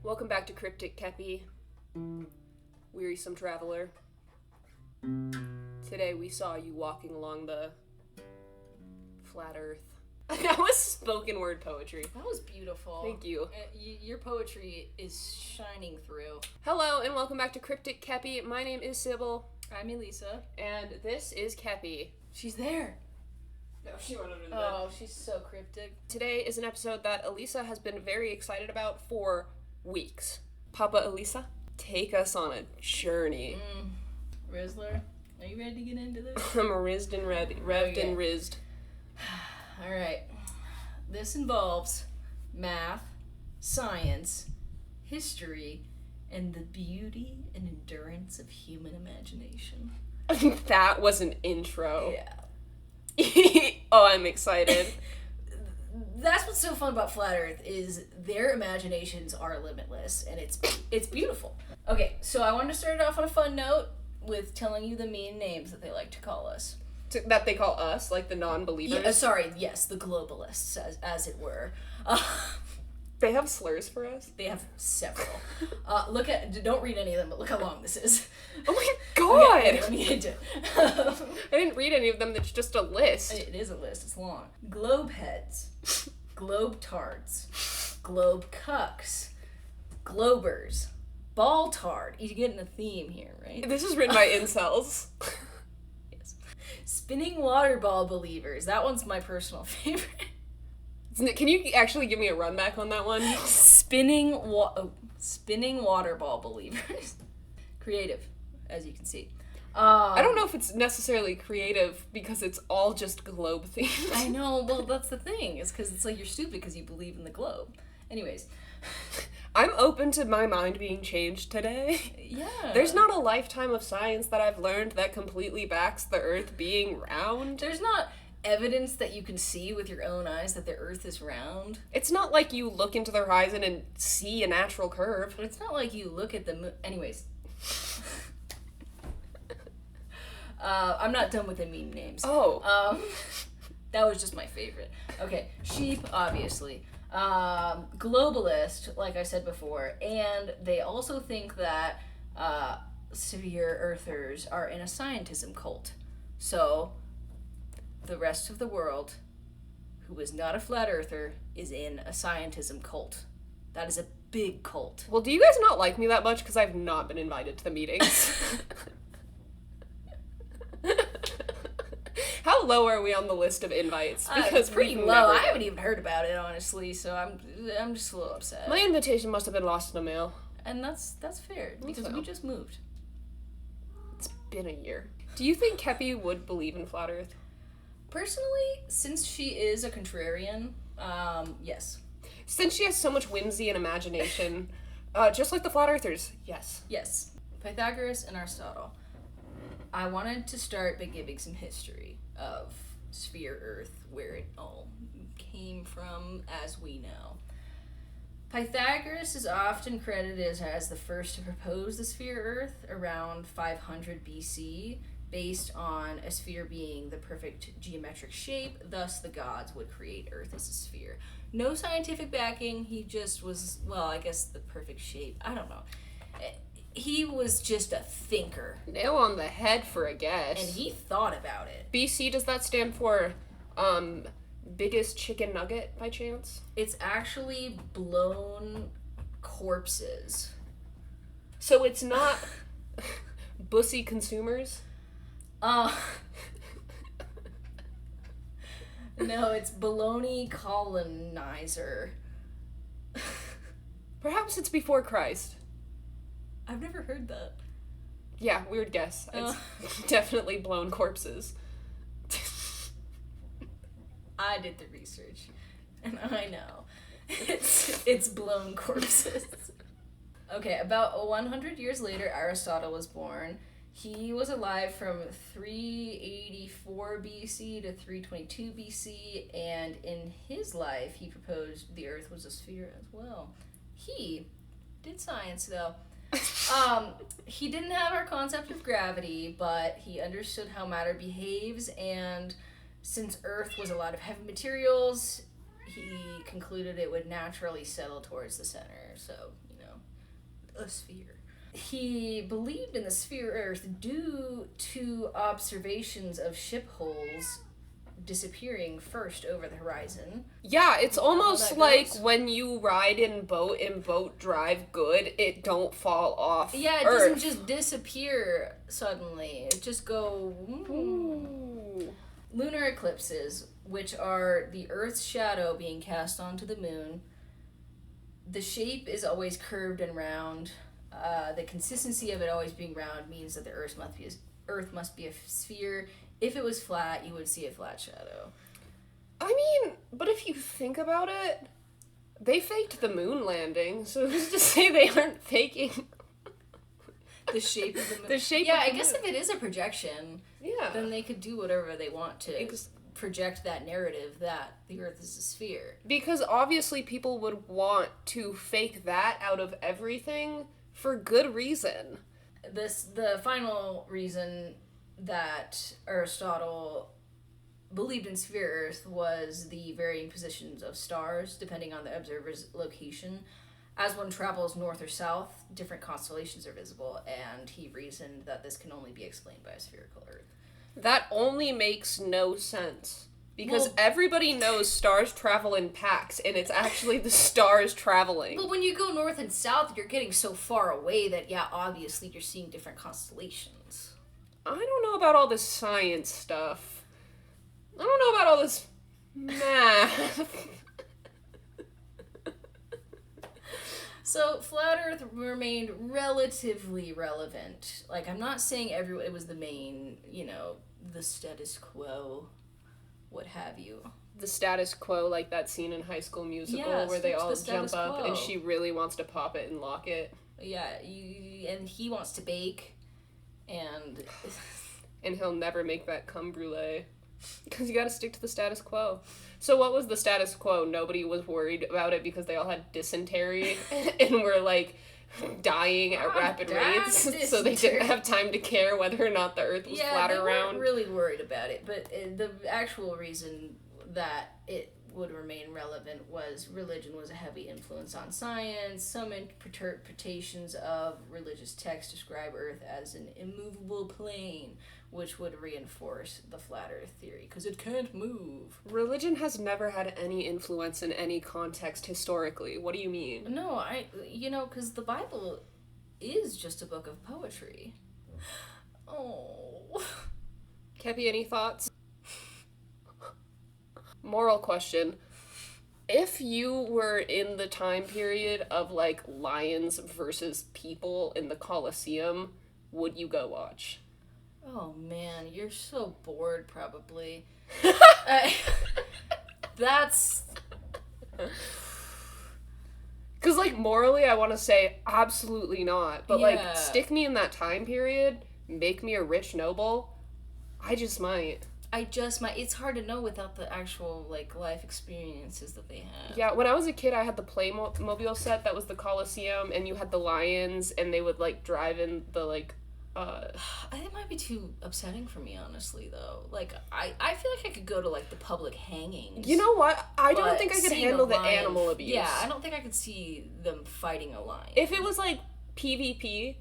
Welcome back to Cryptic Kepi, wearisome traveler. Today we saw you walking along the flat earth. That was spoken word poetry. That was beautiful. Thank you. Your poetry is shining through. Hello and welcome back to Cryptic Kepi. My name is Sybil. I'm Elisa. And this is Kepi. She's there. No, she went under the bed. Oh, she's so cryptic. Today is an episode that Elisa has been very excited about for weeks. Papa Elisa, take us on a journey. Rizzler, are you ready to get into this? I'm rizzed and revved and rizzed. Alright. This involves math, science, history, and the beauty and endurance of human imagination. That was an intro. Yeah. Oh, I'm excited. That's what's so fun about Flat Earth is their imaginations are limitless, and it's beautiful. Okay, so I wanted to start it off on a fun note with telling you the mean names that they like to call us. That they call us, like the non-believers? Yes, the globalists, as it were. They have slurs for us? They have several. Don't read any of them, but look how long this is. Oh my god! Okay, let me get into it. I didn't read any of them, it's just a list. It is a list, it's long. Globe heads, globe tards, globe cucks, globers, ball tard. You're getting a theme here, right? This is written by incels. Yes. Spinning water ball believers. That one's my personal favorite. Can you actually give me a run back on that one? Spinning water ball believers. Creative, as you can see. I don't know if it's necessarily creative because it's all just globe themed. I know, well, that's the thing. It's because it's like you're stupid because you believe in the globe. Anyways. I'm open to my mind being changed today. Yeah. There's not a lifetime of science that I've learned that completely backs the Earth being round. There's not evidence that you can see with your own eyes that the Earth is round. It's not like you look into the horizon and see a natural curve. It's not like you look at the moon. Anyways. I'm not done with the meme names. Oh. That was just my favorite. Okay, sheep, obviously. Globalist, like I said before, and they also think that severe earthers are in a scientism cult. So, the rest of the world, who is not a flat earther, is in a scientism cult. That is a big cult. Well, do you guys not like me that much? Because I've not been invited to the meetings. How low are we on the list of invites? Because pretty low. I haven't even heard about it, honestly, so I'm just a little upset. My invitation must have been lost in the mail. And that's fair, because we just moved. It's been a year. Do you think Kepi would believe in Flat Earth? Personally, since she is a contrarian, yes. Since she has so much whimsy and imagination, just like the Flat Earthers, yes. Yes. Pythagoras and Aristotle. I wanted to start by giving some history of sphere Earth, where it all came from, as we know. Pythagoras is often credited as the first to propose the sphere Earth around 500 BC, based on a sphere being the perfect geometric shape, thus the gods would create Earth as a sphere. No scientific backing, he just was, well, I guess the perfect shape, I don't know. He was just a thinker. Nail on the head for a guess. And he thought about it. BC, does that stand for, biggest chicken nugget, by chance? It's actually blown corpses. So it's not bussy consumers? No, it's baloney colonizer. Perhaps it's before Christ. I've never heard that. Yeah, weird guess. It's definitely blown corpses. I did the research, and I know. It's blown corpses. Okay, about 100 years later, Aristotle was born. He was alive from 384 BC to 322 BC, and in his life, he proposed the Earth was a sphere as well. He did science, though. He didn't have our concept of gravity, but he understood how matter behaves, and since Earth was a lot of heavy materials, he concluded it would naturally settle towards the center. So, a sphere. He believed in the sphere Earth due to observations of ship holes disappearing first over the horizon. Yeah, it's almost like when you ride in boat and boat drive good, it don't fall off. Yeah, it Earth. doesn't just disappear suddenly. It just go... Ooh. Lunar eclipses, which are the Earth's shadow being cast onto the moon. The shape is always curved and round. The consistency of it always being round means that the Earth must be a sphere. If it was flat, you would see a flat shadow. I mean, but if you think about it, they faked the moon landing, so who's to say they aren't faking the shape of the moon? The shape yeah, of the I guess moon. if it is a projection, then they could do whatever they want to project that narrative that the Earth is a sphere. Because obviously people would want to fake that out of everything for good reason. The final reason that Aristotle believed in sphere Earth was the varying positions of stars depending on the observer's location. As one travels north or south, different constellations are visible, and he reasoned that this can only be explained by a spherical Earth. That only makes no sense. Because everybody knows stars travel in packs, and it's actually the stars traveling. But when you go north and south, you're getting so far away that, obviously you're seeing different constellations. I don't know about all this science stuff. I don't know about all this math. So, flat Earth remained relatively relevant. Like, I'm not saying it was the main, the status quo, what have you. The status quo, like that scene in High School Musical where they all jump up and she really wants to pop it and lock it. Yeah, and he wants to bake, and he'll never make that creme brulee. Because you gotta stick to the status quo. So what was the status quo? Nobody was worried about it because they all had dysentery and were, like, dying at rapid rates. Dysentery. So they didn't have time to care whether or not the Earth was flat or round. Yeah, they weren't really worried about it. But the actual reason that it would remain relevant was religion was a heavy influence on science. Some interpretations of religious texts describe Earth as an immovable plane, which would reinforce the flat Earth theory, because it can't move. Religion has never had any influence in any context historically. What do you mean? No, because the Bible is just a book of poetry. Oh. Kepi, any thoughts? Moral question. If you were in the time period of, like, lions versus people in the Colosseum, would you go watch? Oh, man, you're so bored, probably. That's... Because, like, morally, I want to say absolutely not. But, like, stick me in that time period, make me a rich noble, I just might. It's hard to know without the actual, like, life experiences that they have. Yeah, when I was a kid, I had the Playmobil set that was the Colosseum, and you had the lions, and they would, like, drive in the, like, I think it might be too upsetting for me, honestly, though. Like, I feel like I could go to, like, the public hangings. You know what? I don't think I could handle the animal abuse. Yeah, I don't think I could see them fighting a lion. If it was, like, PvP,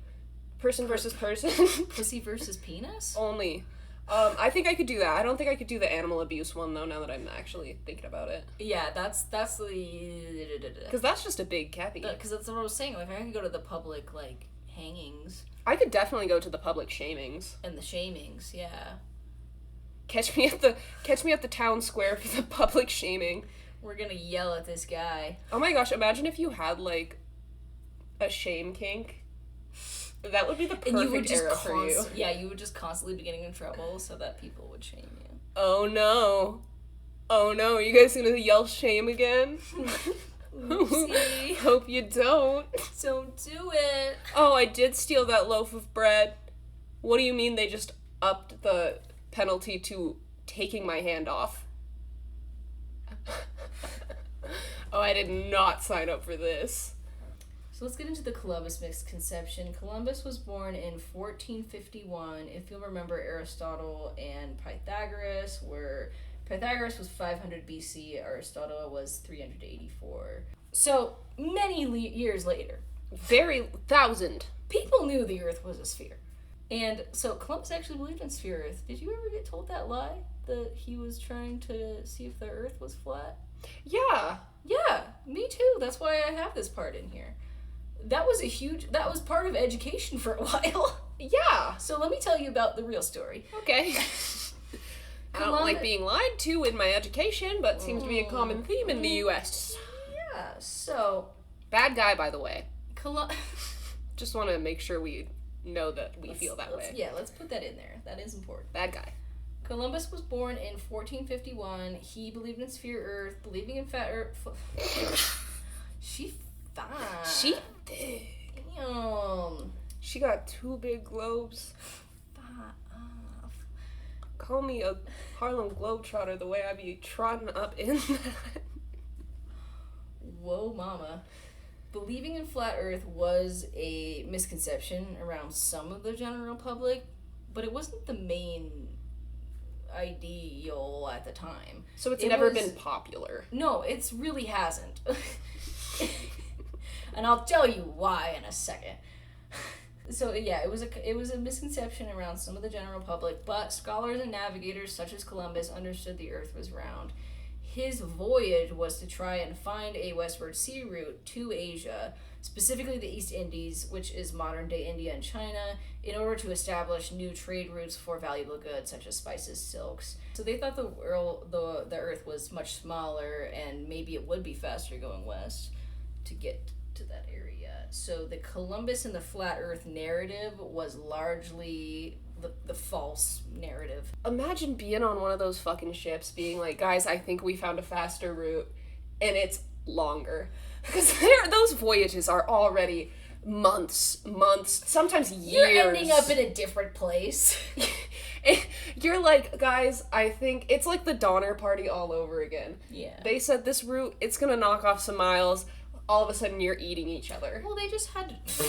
person versus person. Pussy versus penis? Only. I think I could do that. I don't think I could do the animal abuse one, though, now that I'm actually thinking about it. Yeah, that's the... Because that's just a big Kepi. Because that's what I was saying. Like, I could go to the public, like, hangings. I could definitely go to the public shamings. And the shamings, yeah. Catch me at the town square for the public shaming. We're gonna yell at this guy. Oh my gosh, imagine if you had, like, a shame kink. That would be the perfect era for you. Yeah, you would just constantly be getting in trouble so that people would shame you. Oh no. Oh no, are you guys gonna yell shame again? Oopsie. Hope you don't. Don't do it. Oh, I did steal that loaf of bread. What do you mean they just upped the penalty to taking my hand off? Oh, I did not sign up for this. So let's get into the Columbus misconception. Columbus was born in 1451. If you'll remember, Aristotle and Pythagoras were Pythagoras was 500 BC. Aristotle was 384. So, many years later. Very 1,000. People knew the Earth was a sphere. And so Columbus actually believed in sphere Earth. Did you ever get told that lie? That he was trying to see if the Earth was flat? Yeah. Yeah, me too. That's why I have this part in here. That was part of education for a while. Yeah. So let me tell you about the real story. Okay. I don't like being lied to in my education, but it seems to be a common theme in the U.S. Yeah, so... Bad guy, by the way. Just want to make sure we know that we feel that way. Yeah, let's put that in there. That is important. Bad guy. Columbus was born in 1451. He believed in sphere Earth, believing in fat Earth. She fine. She did. Damn. She got 2 big globes. Call me a Harlem Globetrotter the way I be trotting up in that. Whoa, mama. Believing in flat Earth was a misconception around some of the general public, but it wasn't the main ideal at the time. So it's never been popular. No, it really hasn't. And I'll tell you why in a second. So yeah, it was a misconception around some of the general public, but scholars and navigators such as Columbus understood the Earth was round. His voyage was to try and find a westward sea route to Asia, specifically the East Indies, which is modern-day India and China, in order to establish new trade routes for valuable goods such as spices, silks. So they thought the Earth was much smaller, and maybe it would be faster going west to get to that area. So the Columbus and the flat Earth narrative was largely the false narrative. Imagine being on one of those fucking ships being like, guys, I think we found a faster route, and it's longer. Because those voyages are already months, sometimes years. You're ending up in a different place. You're like, guys, I think it's like the Donner Party all over again. Yeah. They said this route, it's gonna knock off some miles. All of a sudden, you're eating each other. Well, they just had to...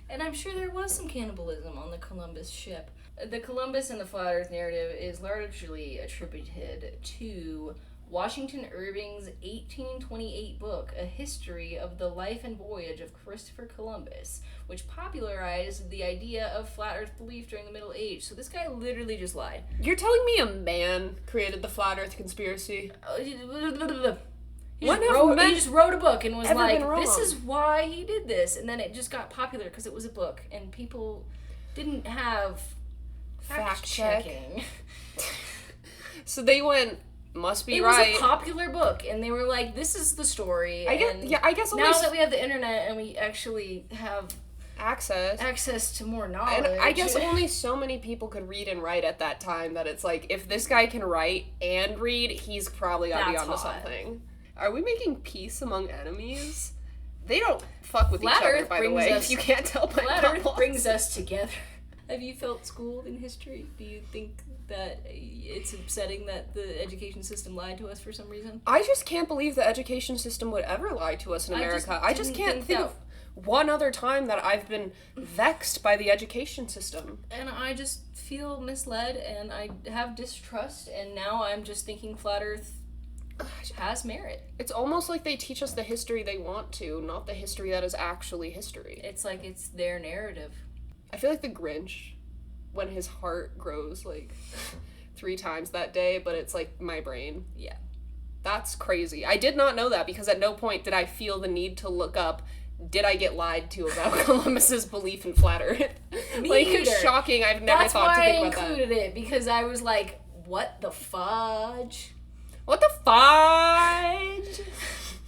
And I'm sure there was some cannibalism on the Columbus ship. The Columbus and the Flat Earth narrative is largely attributed to Washington Irving's 1828 book, A History of the Life and Voyage of Christopher Columbus, which popularized the idea of flat Earth belief during the Middle Age. So this guy literally just lied. You're telling me a man created the Flat Earth conspiracy? He just wrote a book and was like, this is why he did this. And then it just got popular because it was a book. And people didn't have fact checking. So they went, must be it right. It was a popular book. And they were like, this is the story. I guess now that we have the internet and we actually have access to more knowledge. And I guess only so many people could read and write at that time that it's like, if this guy can write and read, he's probably got to be onto something. Are we making peace among enemies? They don't fuck with each other, by the way, if you can't tell by Flat Earth brings us together. Have you felt schooled in history? Do you think that it's upsetting that the education system lied to us for some reason? I just can't believe the education system would ever lie to us in America. I just can't think of one other time that I've been vexed by the education system. And I just feel misled, and I have distrust, and now I'm just thinking Flat Earth has merit. It's almost like they teach us the history they want to, not the history that is actually history. It's like it's their narrative. I feel like the Grinch, when his heart grows like 3 times that day, but it's like my brain. Yeah. That's crazy. I did not know that because at no point did I feel the need to look up, did I get lied to about Columbus's belief in flat Earth? Like, it's shocking. I've never thought to think about that. That's why I included it, because I was like, what the fudge? What the fudge?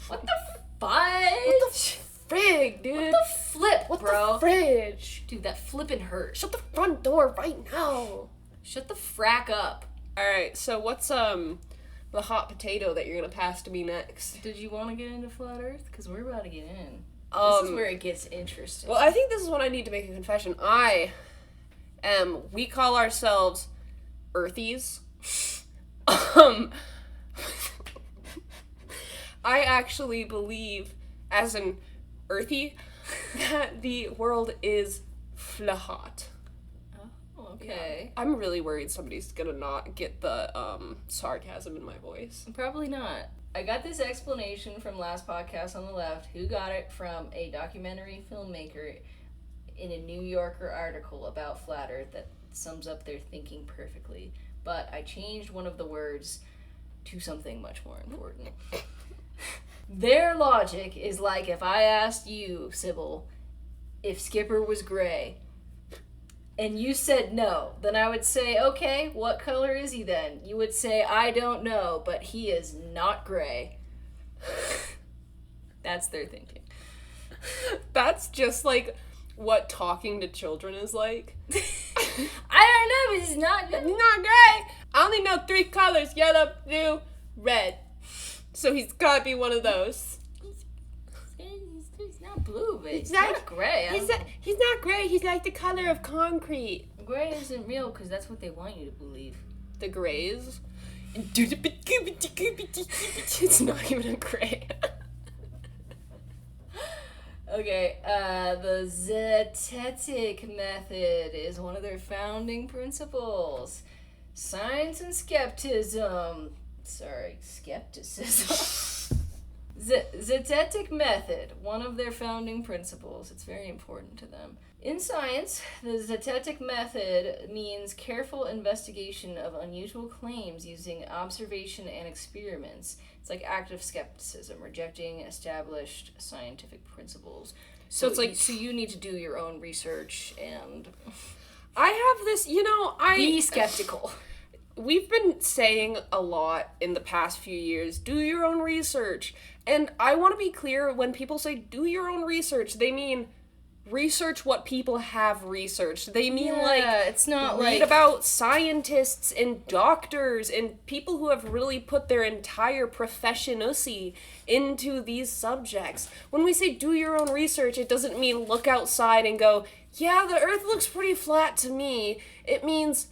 What the fudge? What the frig, dude? What the flip, what bro? What the fridge? Dude, that flippin' hurt. Shut the front door right now. Shut the frack up. Alright, so what's, the hot potato that you're gonna pass to me next? Did you want to get into Flat Earth? Because we're about to get in. This is where it gets interesting. Well, I think this is when I need to make a confession. We call ourselves Earthies. I actually believe, as an Earthie, that the world is flat. Oh, Okay. Yeah. I'm really worried somebody's gonna not get the sarcasm in my voice. Probably not. I got this explanation from last podcast on the left, who got it from a documentary filmmaker in a New Yorker article about Flat Earth that sums up their thinking perfectly. But I changed one of the words to something much more important. Their logic is like if I asked you, Sybil, if Skipper was gray, and you said no, then I would say, okay, what color is he then? You would say, I don't know, but he is not gray. That's their thinking. That's just like what talking to children is like. I don't know, but he's not gray. He's not gray. I only know 3 colors, yellow, blue, red. So he's gotta be one of those. He's not blue, but he's not gray. He's not gray. He's like the color of concrete. Gray isn't real because that's what they want you to believe. The grays? It's not even a gray. Okay, the zetetic method is one of their founding principles. Science and skepticism. Zetetic method, one of their founding principles. It's very important to them. In science, the zetetic method means careful investigation of unusual claims using observation and experiments. It's like active skepticism, rejecting established scientific principles. So it's like, so you need to do your own research and I have this, be skeptical. We've been saying a lot in the past few years, do your own research. And I want to be clear, when people say do your own research, they mean research what people have researched. They mean it's not read about scientists and doctors and people who have really put their entire professionacy into these subjects. When we say do your own research, it doesn't mean look outside and go, yeah, the earth looks pretty flat to me. It means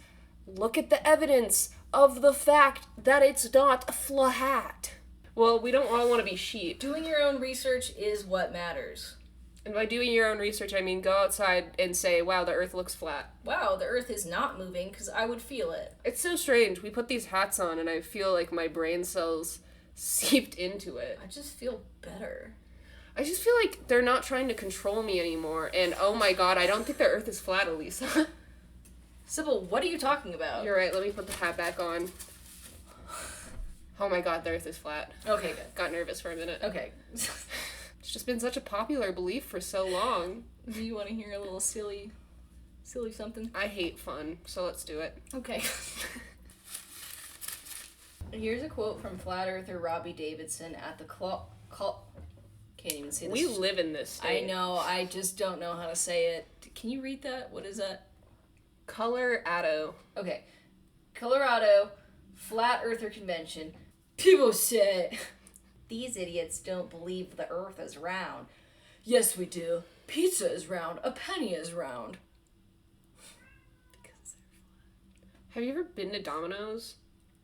look at the evidence of the fact that it's not flat. Well, we don't all want to be sheep. Doing your own research is what matters. And by doing your own research, I mean go outside and say, wow, the earth looks flat. Wow, the earth is not moving, because I would feel it. It's so strange. We put these hats on, and I feel like my brain cells seeped into it. I just feel better. I just feel like they're not trying to control me anymore, and oh my god, I don't think the earth is flat, Elisa. Sybil, what are you talking about? You're right, let me put the hat back on. Oh my god, the earth is flat. Okay, good. Got nervous for a minute. Okay. It's just been such a popular belief for so long. Do you want to hear a little silly something? I hate fun, so let's do it. Okay. Here's a quote from flat earther Robbie Davidson at the can't even say this. We live in this state. I know, I just don't know how to say it. Can you read that? What is that? Colorado. Okay. Colorado Flat Earther Convention. People said, these idiots don't believe the earth is round. Yes, we do. Pizza is round. A penny is round. Because they're flat. Have you ever been to Domino's?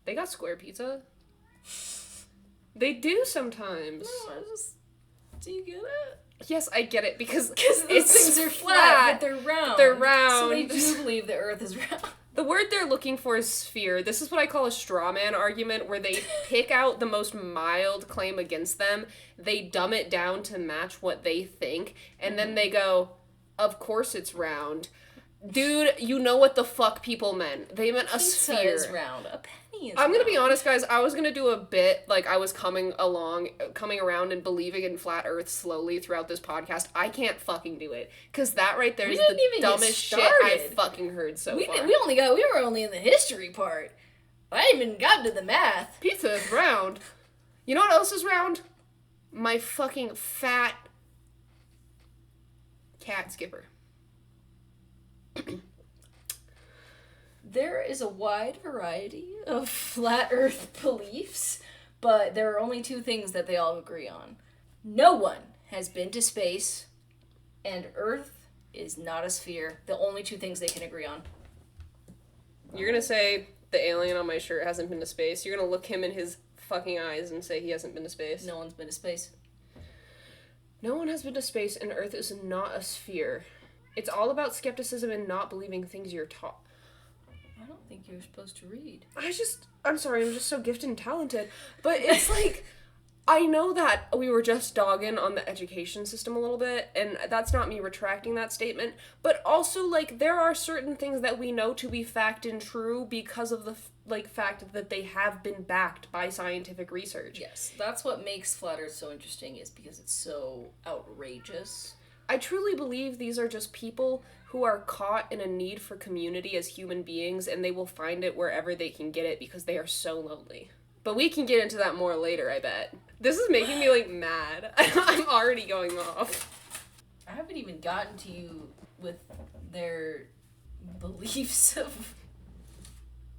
They got square pizza. They do sometimes. No, do you get it? Yes, I get it, because those things are flat, but they're round. They're round. So they do believe the earth is round. The word they're looking for is sphere. This is what I call a straw man argument, where they pick out the most mild claim against them, they dumb it down to match what they think, and then they go, of course it's round. Dude, you know what the fuck people meant. They meant a sphere. Is round. A penny is I'm gonna round. be honest, guys. I was gonna do a bit, like I was coming around and believing in flat earth slowly throughout this podcast. I can't fucking do it. Because that right there is the dumbest shit I've fucking heard so far. We were only in the history part. I hadn't even gotten to the math. Pizza is round. You know what else is round? My fucking fat cat Skipper. There is a wide variety of flat earth beliefs, but there are only 2 things that they all agree on. No one has been to space, and Earth is not a sphere. The only 2 things they can agree on. You're gonna say the alien on my shirt hasn't been to space. You're gonna look him in his fucking eyes and say he hasn't been to space. No one's been to space. No one has been to space, and Earth is not a sphere. It's all about skepticism and not believing things you're taught. think you were supposed to read. I'm sorry, I'm just so gifted and talented. But it's like, I know that we were just dogging on the education system a little bit, and that's not me retracting that statement, but also, like, there are certain things that we know to be fact and true because of the, fact that they have been backed by scientific research. Yes, that's what makes Flat Earth so interesting, is because it's so outrageous. I truly believe these are just people who are caught in a need for community as human beings, and they will find it wherever they can get it because they are so lonely. But we can get into that more later, I bet. This is making me, like, mad. I'm already going off. I haven't even gotten to you with their beliefs of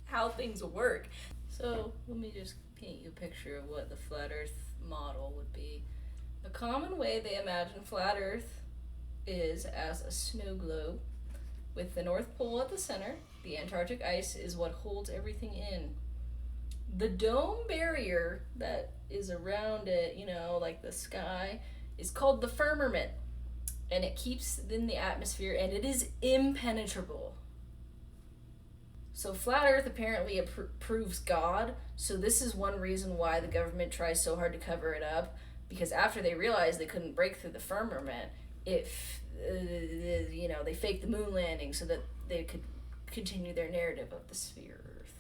how things work. So, let me just paint you a picture of what the Flat Earth model would be. A common way they imagine Flat Earth is as a snow globe with the North Pole at the center. The Antarctic ice is what holds everything in. The dome barrier that is around it, like the sky, is called the firmament. And it keeps in the atmosphere, and it is impenetrable. So Flat Earth apparently proves God, so this is one reason why the government tries so hard to cover it up, because after they realized they couldn't break through the firmament, they faked the moon landing so that they could continue their narrative of the sphere Earth.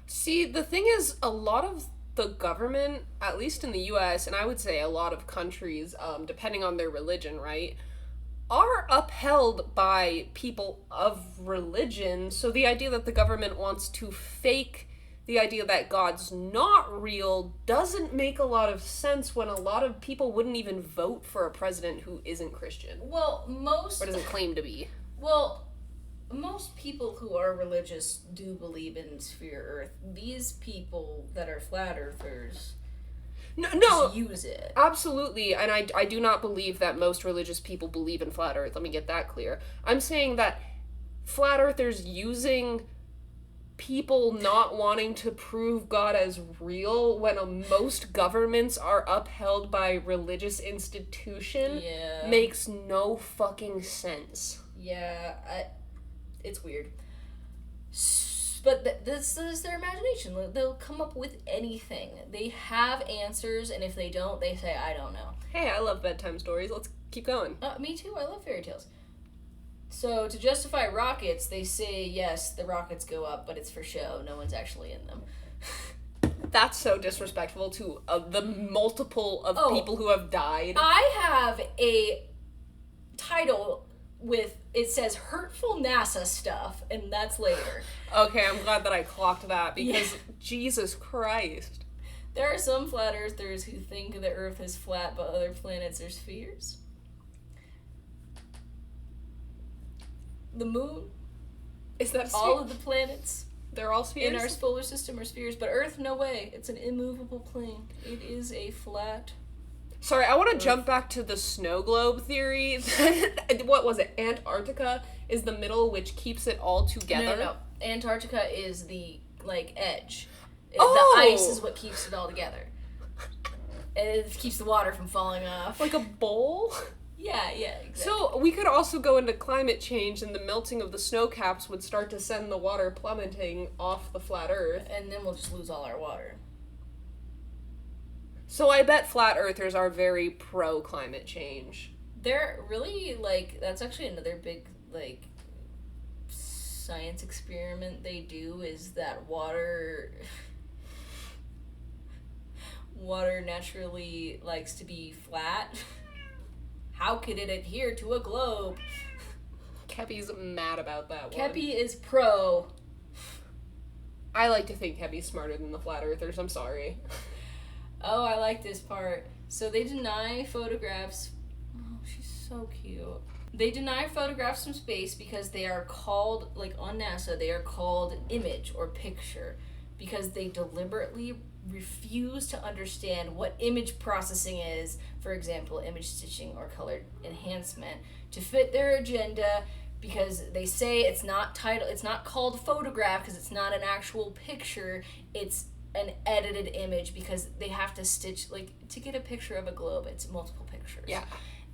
See, the thing is, a lot of the government, at least in the US, and I would say a lot of countries, depending on their religion, right, are upheld by people of religion. So the idea that the government wants to fake the idea that God's not real doesn't make a lot of sense when a lot of people wouldn't even vote for a president who isn't Christian. Well, or doesn't claim to be. Well, most people who are religious do believe in sphere Earth. These people that are flat earthers just use it. Absolutely, and I do not believe that most religious people believe in flat Earth. Let me get that clear. I'm saying that flat earthers using people not wanting to prove God as real when most governments are upheld by religious institution makes no fucking sense. Yeah, it's weird. But this is their imagination. They'll come up with anything. They have answers, and if they don't, they say, I don't know. Hey, I love bedtime stories. Let's keep going. Me too. I love fairy tales. So, to justify rockets, they say, yes, the rockets go up, but it's for show. No one's actually in them. That's so disrespectful to the multiple of people who have died. I have a title it says hurtful NASA stuff, and that's later. Okay, I'm glad that I clocked that, because Jesus Christ. There are some flat earthers who think the Earth is flat, but other planets are spheres. The moon. Is that all of the planets? They're all spheres? In our solar system are spheres, but Earth, no way. It's an immovable plane. It is a flat... Sorry, I want to jump back to the snow globe theory. What was it? Antarctica is the middle, which keeps it all together? No. Antarctica is the, edge. The ice is what keeps it all together. And it keeps the water from falling off. Like a bowl? Yeah, exactly. So we could also go into climate change, and the melting of the snow caps would start to send the water plummeting off the flat Earth. And then we'll just lose all our water. So I bet flat earthers are very pro climate change. They're really, that's actually another big, science experiment they do, is that water naturally likes to be flat. How could it adhere to a globe? Kepi's mad about that one. Kepi is pro. I like to think Kepi's smarter than the flat earthers, I'm sorry. Oh, I like this part. So they deny photographs. Oh, she's so cute. They deny photographs from space because they are called, on NASA, they are called image or picture, because they deliberately refuse to understand what image processing is, for example, image stitching or color enhancement, to fit their agenda, because they say it's not called photograph because it's not an actual picture, it's an edited image, because they have to stitch, to get a picture of a globe, it's multiple pictures. Yeah.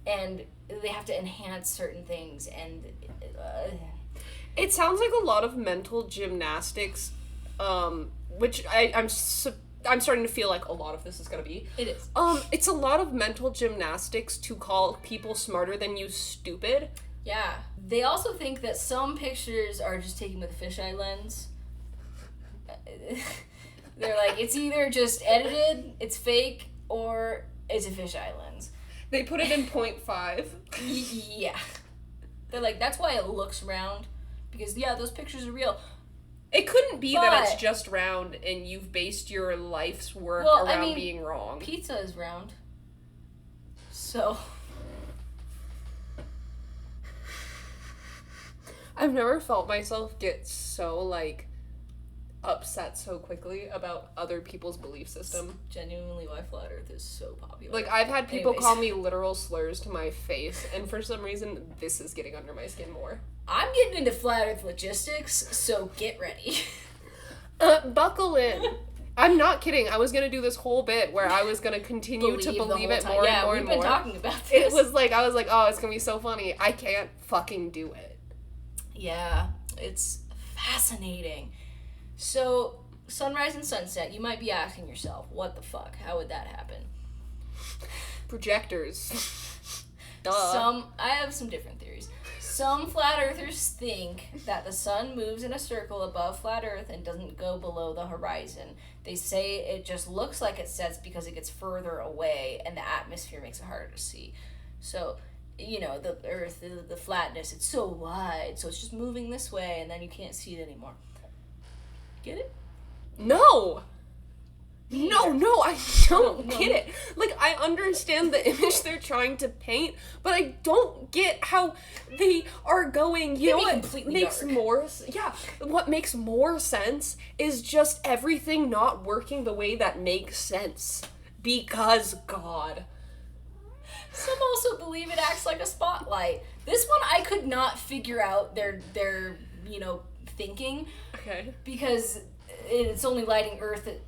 And they have to enhance certain things, and It sounds like a lot of mental gymnastics, which I'm starting to feel like a lot of this is gonna be. It is. It's a lot of mental gymnastics to call people smarter than you stupid. Yeah. They also think that some pictures are just taken with a fisheye lens. They're like, it's either just edited, it's fake, or it's a fisheye lens. They put it in 0.5. Yeah. They're like, that's why it looks round. Because, yeah, those pictures are real. It couldn't be that it's just round and you've based your life's work around being wrong. Pizza is round. So... I've never felt myself get so, like, upset so quickly about other people's belief system. Genuinely why Flat Earth is so popular. Like, I've had people call me literal slurs to my face, and for some reason, this is getting under my skin more. I'm getting into Flat Earth logistics, so get ready. Buckle in. I'm not kidding. I was gonna do this whole bit where I was gonna continue to believe it more and more and more. Yeah, we've been talking about this. It was like, I was like, oh, it's gonna be so funny. I can't fucking do it. Yeah, it's fascinating. So, sunrise and sunset, you might be asking yourself, what the fuck? How would that happen? Projectors. Duh. I have some different theories. Some flat earthers think that the sun moves in a circle above flat earth and doesn't go below the horizon. They say it just looks like it sets because it gets further away and the atmosphere makes it harder to see. So, you know, the earth, the flatness, it's so wide, so it's just moving this way and then you can't see it anymore. Get it? No, I don't get it. Like, I understand the image they're trying to paint, but I don't get how they are going. You know what makes what makes more sense is just everything not working the way that makes sense. Because God. Some also believe it acts like a spotlight. This one I could not figure out their thinking. Okay. Because it's only lighting Earth at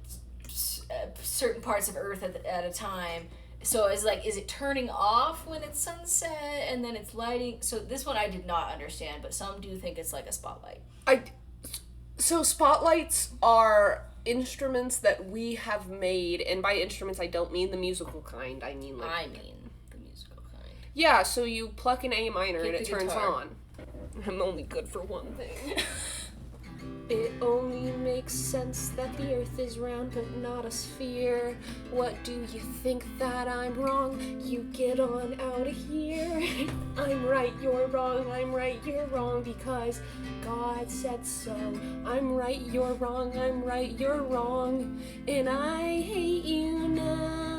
certain parts of Earth at a time. So it's like, is it turning off when it's sunset and then it's lighting? So this one I did not understand, but some do think it's like a spotlight. So spotlights are instruments that we have made, and by instruments I don't mean the musical kind. I mean the musical kind. Yeah, so you pluck an A minor and it turns guitar on. I'm only good for one thing. It only makes sense that the earth is round but not a sphere. What do you think that I'm wrong? You get on out of here. I'm right, you're wrong. I'm right, you're wrong because God said so. I'm right, you're wrong. I'm right, you're wrong. And I hate you now.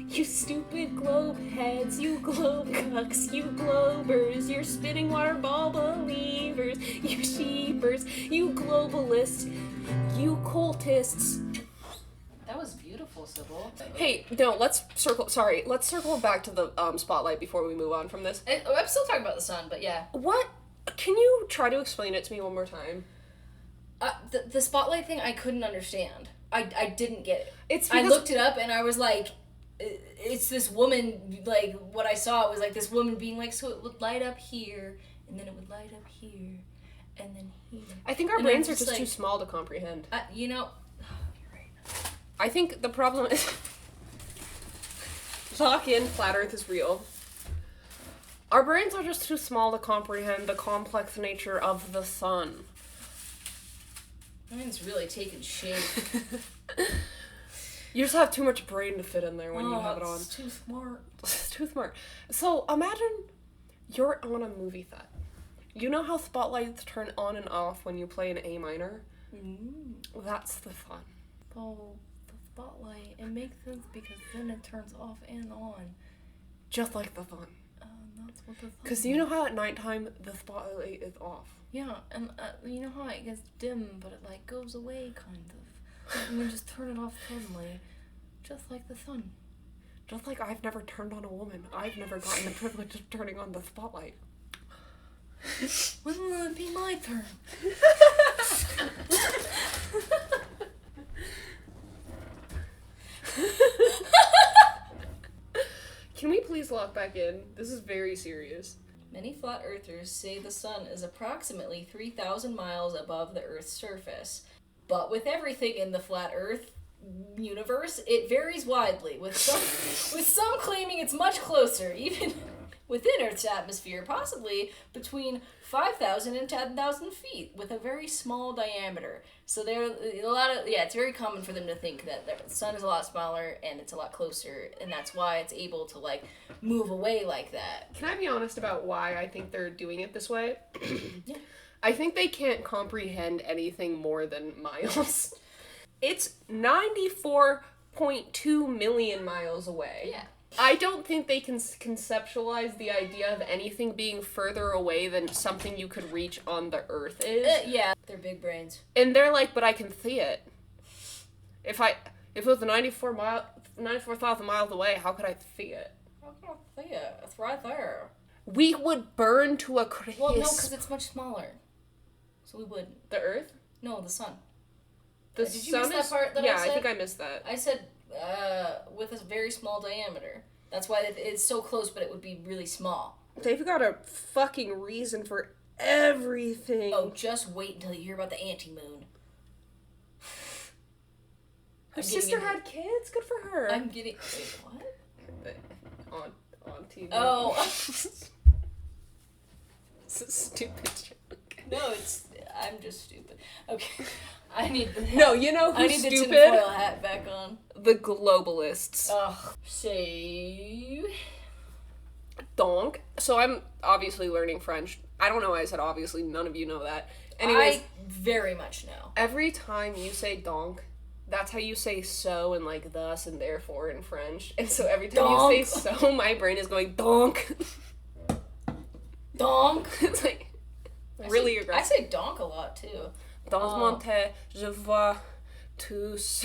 You stupid globe heads, you globe cucks, you globers, you're spitting water ball believers, you sheepers, you globalists, you cultists. That was beautiful, Sybil. Hey, no, let's circle back to the spotlight before we move on from this. I'm still talking about the sun, but yeah. What? Can you try to explain it to me one more time? The spotlight thing I couldn't understand. I didn't get it. I looked it up and I was like, it's this woman, like, what I saw was like this woman being like, so it would light up here, and then it would light up here, and then here. I think our brains are just like, too small to comprehend. You're right. I think the problem is... Lock in, flat earth is real. Our brains are just too small to comprehend the complex nature of the sun. Mine's really taking shape. You just have too much brain to fit in there when you have it on. It's too smart. It's too smart. So imagine you're on a movie set. You know how spotlights turn on and off when you play an A minor? Well, that's the fun. Oh, the spotlight. It makes sense because then it turns off and on. Just like the fun. That's what the fun. Because you know how at nighttime the spotlight is off? Yeah, and you know how it gets dim, but it like goes away, kind of. And then just turn it off suddenly. Just like the sun. Just like I've never turned on a woman. I've never gotten the privilege of turning on the spotlight. When will it be my turn? Can we please lock back in? This is very serious. Many flat earthers say the sun is approximately 3,000 miles above the Earth's surface. But with everything in the flat Earth universe, it varies widely, with some claiming it's much closer, even within Earth's atmosphere, possibly between 5,000 and 10,000 feet, with a very small diameter. So it's very common for them to think that the sun is a lot smaller and it's a lot closer, and that's why it's able to, like, move away like that. Can I be honest about why I think they're doing it this way? Yeah. I think they can't comprehend anything more than miles. It's 94.2 million miles away. Yeah. I don't think they can conceptualize the idea of anything being further away than something you could reach on the Earth is. Yeah, they're big brains. And they're like, but I can see it. If it was 94,000 miles away, how could I see it? How can I see it? It's right there. We would burn to a crisp. Well, no, because it's much smaller. So we wouldn't. The Earth? No, the sun. Did you miss that part that I said? I think I missed that. I said with a very small diameter. That's why it's so close, but it would be really small. They've got a fucking reason for everything. Oh, just wait until you hear about the anti-moon. Her sister had kids? Good for her. I'm getting... Wait, what? On TV. Oh. It's a stupid joke. No, I'm just stupid. Okay. I need the... No, you know who's I need stupid? the tinfoil hat back on. The globalists. Ugh. Say... Donc. So I'm obviously learning French. I don't know why I said obviously. None of you know that. Anyways. I very much know. Every time you say donc, that's how you say so and, like, thus and therefore in French. And so every time Donc. you say so, my brain is going donc. Donk. It's like really aggressive. I say donk a lot too. Dans mon tête, je vois tous.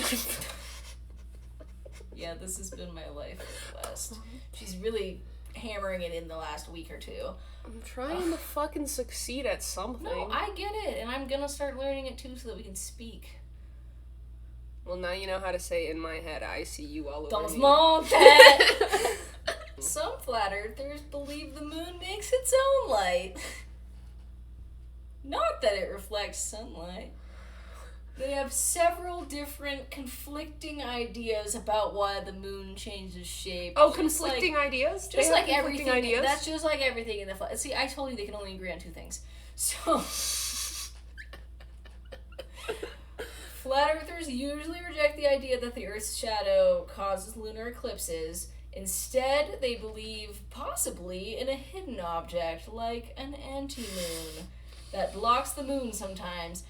Yeah, this has been my life for the last. She's really hammering it in the last week or two. I'm trying to fucking succeed at something. No, I get it, and I'm gonna start learning it too so that we can speak. Well, now you know how to say in my head, I see you all over Dans me. mon tête. Some flat earthers believe the moon makes its own light. Not that it reflects sunlight. They have several different conflicting ideas about why the moon changes shape. Oh, conflicting ideas? Just They have like conflicting everything. ideas? That's just like everything in the flat. See, I told you they can only agree on two things. So, flat earthers usually reject the idea that the Earth's shadow causes lunar eclipses. Instead, they believe possibly in a hidden object like an anti-moon that blocks the moon sometimes.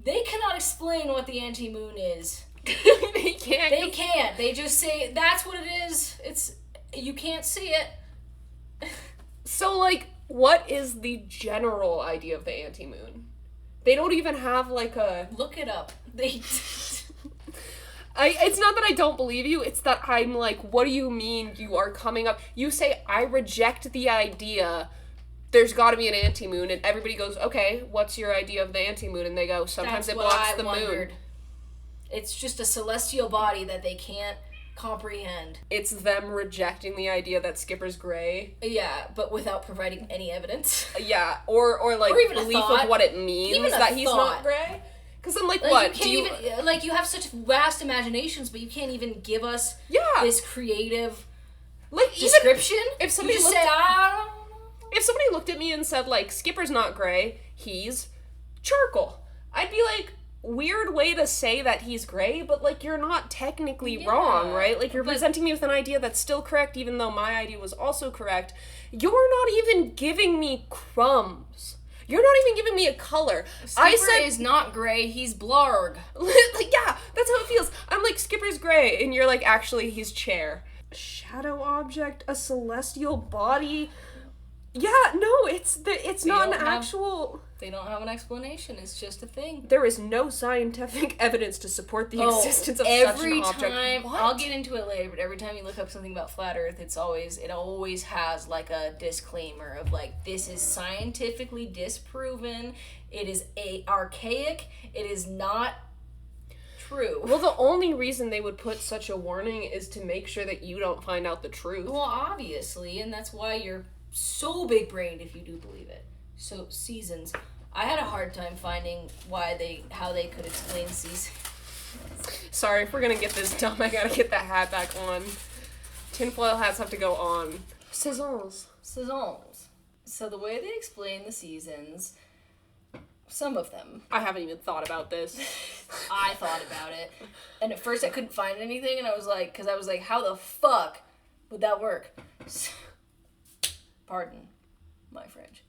They cannot explain what the anti-moon is. They can't. They can't. They just say that's what it is. You can't see it. So, like, what is the general idea of the anti-moon? They don't even have, like, a... Look it up. It's not that I don't believe you, it's that I'm like, what do you mean you are coming up? You say, I reject the idea, there's gotta be an anti-moon, and everybody goes, okay, what's your idea of the anti-moon? And they go, sometimes it blocks the moon. It's just a celestial body that they can't comprehend. It's them rejecting the idea that Skipper's gray. Yeah, but without providing any evidence. Yeah, or like, or even belief of what it means that he's not gray. Because I'm like, what? You you have such vast imaginations, but you can't even give us this creative description? If somebody looked if somebody looked at me and said, like, Skipper's not gray, he's charcoal, I'd be like, weird way to say that he's gray, but, like, you're not technically wrong, right? Like, you're presenting me with an idea that's still correct, even though my idea was also correct. You're not even giving me crumbs. You're not even giving me a color. Skipper is not gray, he's blarg. Like, yeah, that's how it feels. I'm like, Skipper's gray, and you're like, actually, he's chair. Shadow object, a celestial body. Yeah, no, it's not an actual... They don't have an explanation, it's just a thing. There is no scientific evidence to support the existence of such an object. Every time, I'll get into it later, but every time you look up something about flat Earth, it always has, like, a disclaimer of, like, this is scientifically disproven, it is archaic, it is not true. Well, the only reason they would put such a warning is to make sure that you don't find out the truth. Well, obviously, and that's why you're so big-brained if you do believe it. So, seasons. I had a hard time finding how they could explain seasons. Sorry, if we're gonna get this dumb, I gotta get that hat back on. Tinfoil hats have to go on. Saisons. So the way they explain the seasons, some of them. I haven't even thought about this. I thought about it. And at first I couldn't find anything, and I was like, how the fuck would that work? Pardon my French.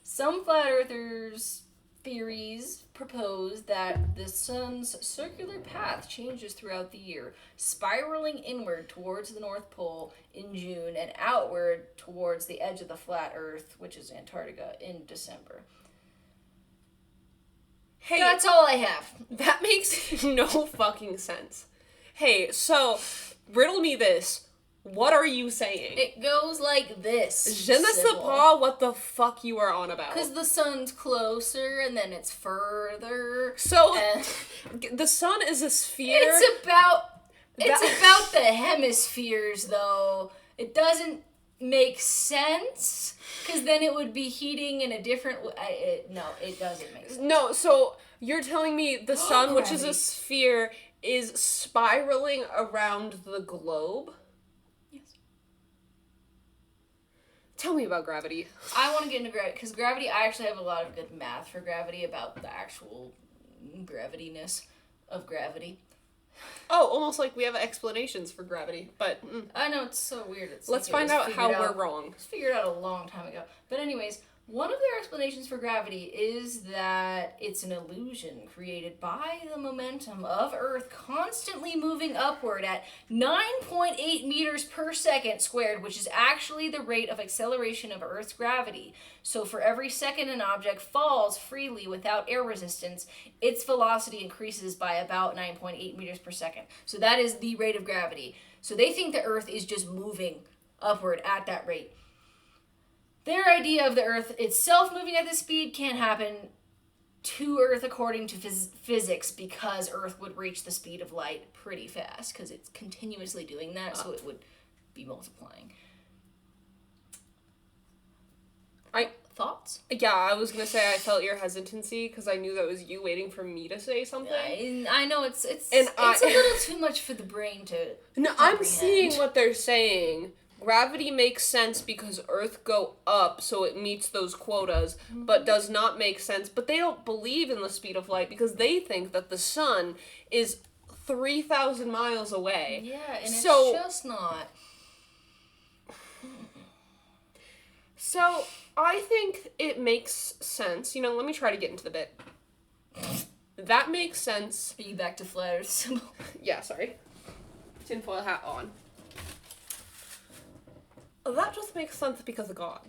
Some flat earthers' theories propose that the sun's circular path changes throughout the year, spiraling inward towards the North Pole in June and outward towards the edge of the flat Earth, which is Antarctica, in December. Hey, that's all I have. That makes no fucking sense. Hey, so, riddle me this. What are you saying? It goes like this. Je ne sais pas what the fuck you are on about. Because the sun's closer and then it's further. So, the sun is a sphere. It's about the hemispheres, though. It doesn't make sense, because then it would be heating in a different way. No, it doesn't make sense. No, so you're telling me the sun, which is a sphere, is spiraling around the globe? Tell me about gravity. I want to get into gravity, because gravity, I actually have a lot of good math for gravity about the actual gravitiness of gravity. Oh, almost like we have explanations for gravity, but... I know, it's so weird. Let's find out how we're wrong. It was figured out a long time ago. But anyways, one of their explanations for gravity is that it's an illusion created by the momentum of Earth constantly moving upward at 9.8 meters per second squared, which is actually the rate of acceleration of Earth's gravity. So for every second an object falls freely without air resistance, its velocity increases by about 9.8 meters per second. So that is the rate of gravity. So they think the Earth is just moving upward at that rate. Their idea of the Earth itself moving at this speed can't happen to Earth according to physics, because Earth would reach the speed of light pretty fast, because it's continuously doing that, so it would be multiplying. Thoughts? Yeah, I was gonna say I felt your hesitancy, because I knew that was you waiting for me to say something. I know, it's a little too much for the brain to No, I'm seeing what they're saying. Gravity makes sense because Earth go up, so it meets those quotas, but does not make sense. But they don't believe in the speed of light because they think that the sun is 3,000 miles away. Yeah, and it's just not. So, I think it makes sense. Let me try to get into the bit. That makes sense. Are you back to flat Earth symbol? Yeah, sorry. Tinfoil hat on. That just makes sense because of God.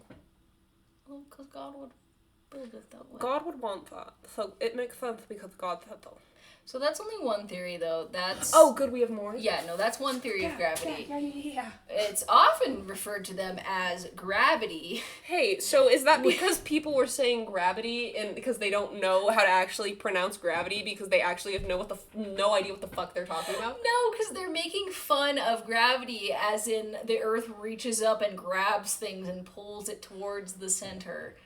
Well, because God would build it that way. God would want that. So it makes sense because God said so. So that's only one theory, though. That's... Oh, good, we have more? Yeah, no, that's one theory of gravity. Yeah. It's often referred to them as gravity. Hey, so is that because people were saying gravity and because they don't know how to actually pronounce gravity because they actually have no idea what the fuck they're talking about? No, because they're making fun of gravity as in the Earth reaches up and grabs things and pulls it towards the center.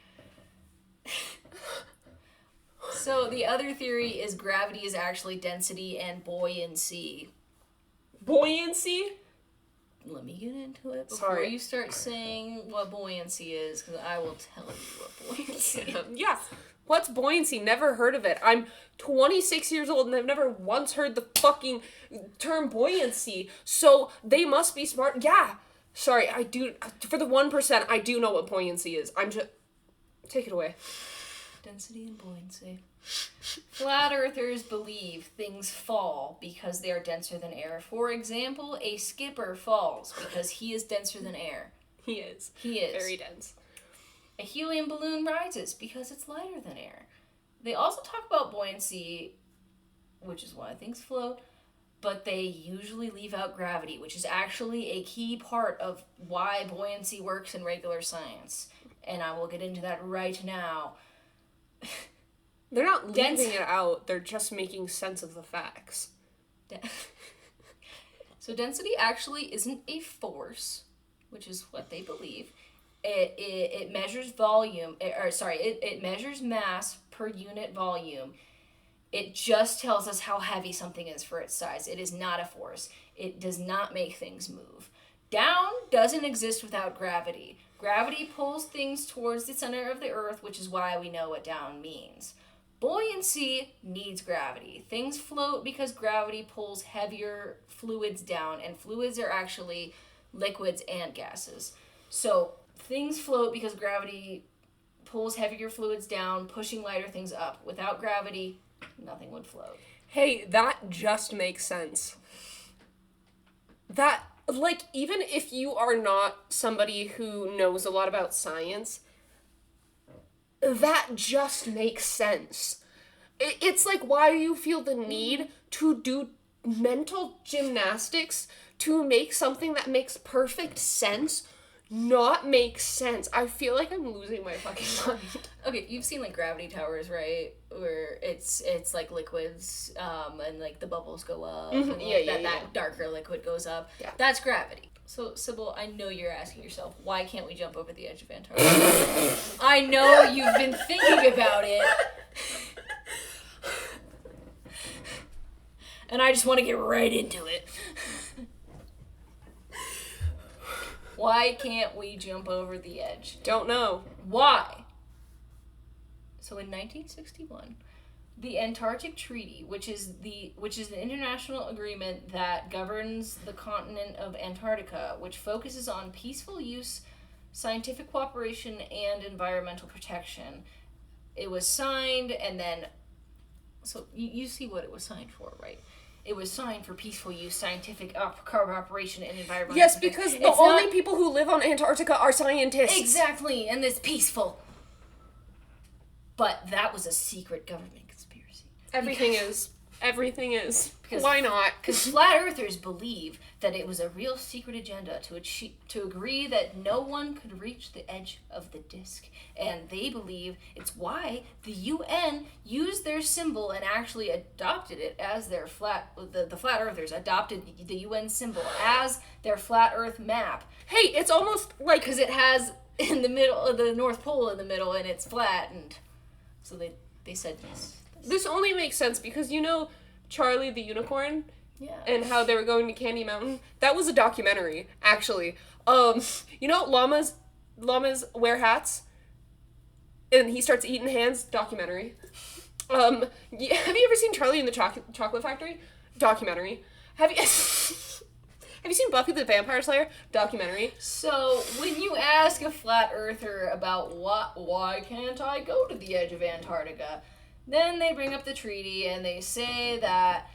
So the other theory is gravity is actually density and buoyancy. Buoyancy? Let me get into it before you start saying what buoyancy is, because I will tell you what buoyancy is. Yes. What's buoyancy? Never heard of it. I'm 26 years old and I've never once heard the fucking term buoyancy. So they must be smart. Yeah. Sorry, I do. For the 1%, I do know what buoyancy is. Take it away. Density and buoyancy. Flat earthers believe things fall because they are denser than air. For example, a skipper falls because he is denser than air. He is. Very dense. A helium balloon rises because it's lighter than air. They also talk about buoyancy, which is why things float, but they usually leave out gravity, which is actually a key part of why buoyancy works in regular science. And I will get into that right now. They're not leaving it out, they're just making sense of the facts. So density actually isn't a force. which is what they believe. It measures volume, it measures mass per unit volume. It just tells us how heavy something is for its size. It is not a force. It does not make things move. Down doesn't exist without gravity. Gravity pulls things towards the center of the earth, which is why we know what down means. Buoyancy needs gravity. Things float because gravity pulls heavier fluids down, and fluids are actually liquids and gases. So things float because gravity pulls heavier fluids down, pushing lighter things up. Without gravity, nothing would float. Hey, that just makes sense. That, like, even if you are not somebody who knows a lot about science, that just makes sense. It's like, why do you feel the need to do mental gymnastics to make something that makes perfect sense not make sense? I feel like I'm losing my fucking mind. Okay, you've seen like gravity towers, right? Where it's like liquids, and like the bubbles go up, and like, that darker liquid goes up. Yeah. That's gravity. So, Sybil, I know you're asking yourself, why can't we jump over the edge of Antarctica? I know you've been thinking about it. And I just want to get right into it. Why can't we jump over the edge? Don't know. Why? So in 1961, the Antarctic Treaty, which is an international agreement that governs the continent of Antarctica, which focuses on peaceful use, scientific cooperation, and environmental protection. It was signed, and then, so you see what it was signed for, right? It was signed for peaceful use, scientific cooperation, and environmental Yes, protection. because the only people who live on Antarctica are scientists. Exactly, and it's peaceful. But that was a secret government conspiracy. Everything is. Because why not? Because flat earthers believe that it was a real secret agenda to agree that no one could reach the edge of the disk. And they believe it's why the UN used their symbol and actually adopted it as their the flat earthers adopted the UN symbol as their flat earth map. Hey, it's almost like... Because it has in the middle, the North Pole in the middle, and it's flat, and so they said yes. This only makes sense because, you know, Charlie the Unicorn? Yeah. And how they were going to Candy Mountain? That was a documentary, actually. You know, llamas wear hats? And he starts eating hands? Documentary. Have you ever seen Charlie and the Chocolate Factory? Documentary. Have you seen Buffy the Vampire Slayer? Documentary. So, when you ask a flat earther about why can't I go to the edge of Antarctica, then they bring up the treaty and they say that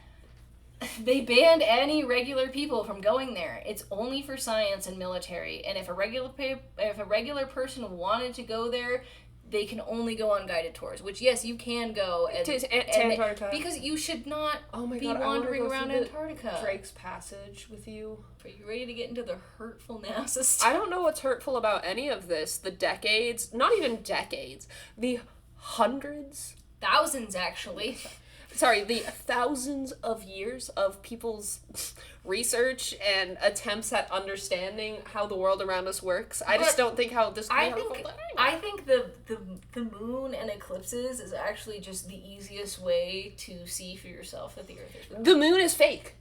they banned any regular people from going there. It's only for science and military. And if a regular person wanted to go there, they can only go on guided tours. Which, yes, you can go to Antarctica. Because you should not be God, wandering around Antarctica. Drake's Passage with you. Are you ready to get into the hurtful NASA stuff? I don't know what's hurtful about any of this. The decades, not even decades, the hundreds. Thousands, actually. Sorry, the thousands of years of people's research and attempts at understanding how the world around us works. I just don't think how this can be helpful. I think the moon and eclipses is actually just the easiest way to see for yourself that the Earth is real. The moon is fake.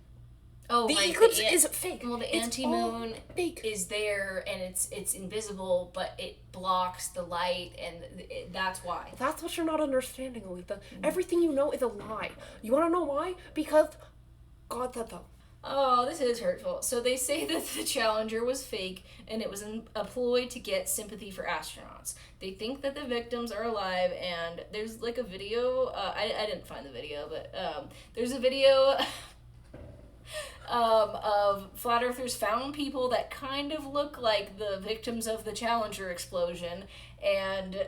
Oh, the eclipse is fake. Well, the anti-moon is there, and it's invisible, but it blocks the light, and that's why. That's what you're not understanding, Aletha. Everything you know is a lie. You want to know why? Because God said so. Oh, this is hurtful. So they say that the Challenger was fake, and it was a ploy to get sympathy for astronauts. They think that the victims are alive, and there's like a video. I didn't find the video, but there's a video. Of flat earthers found people that kind of look like the victims of the Challenger explosion, and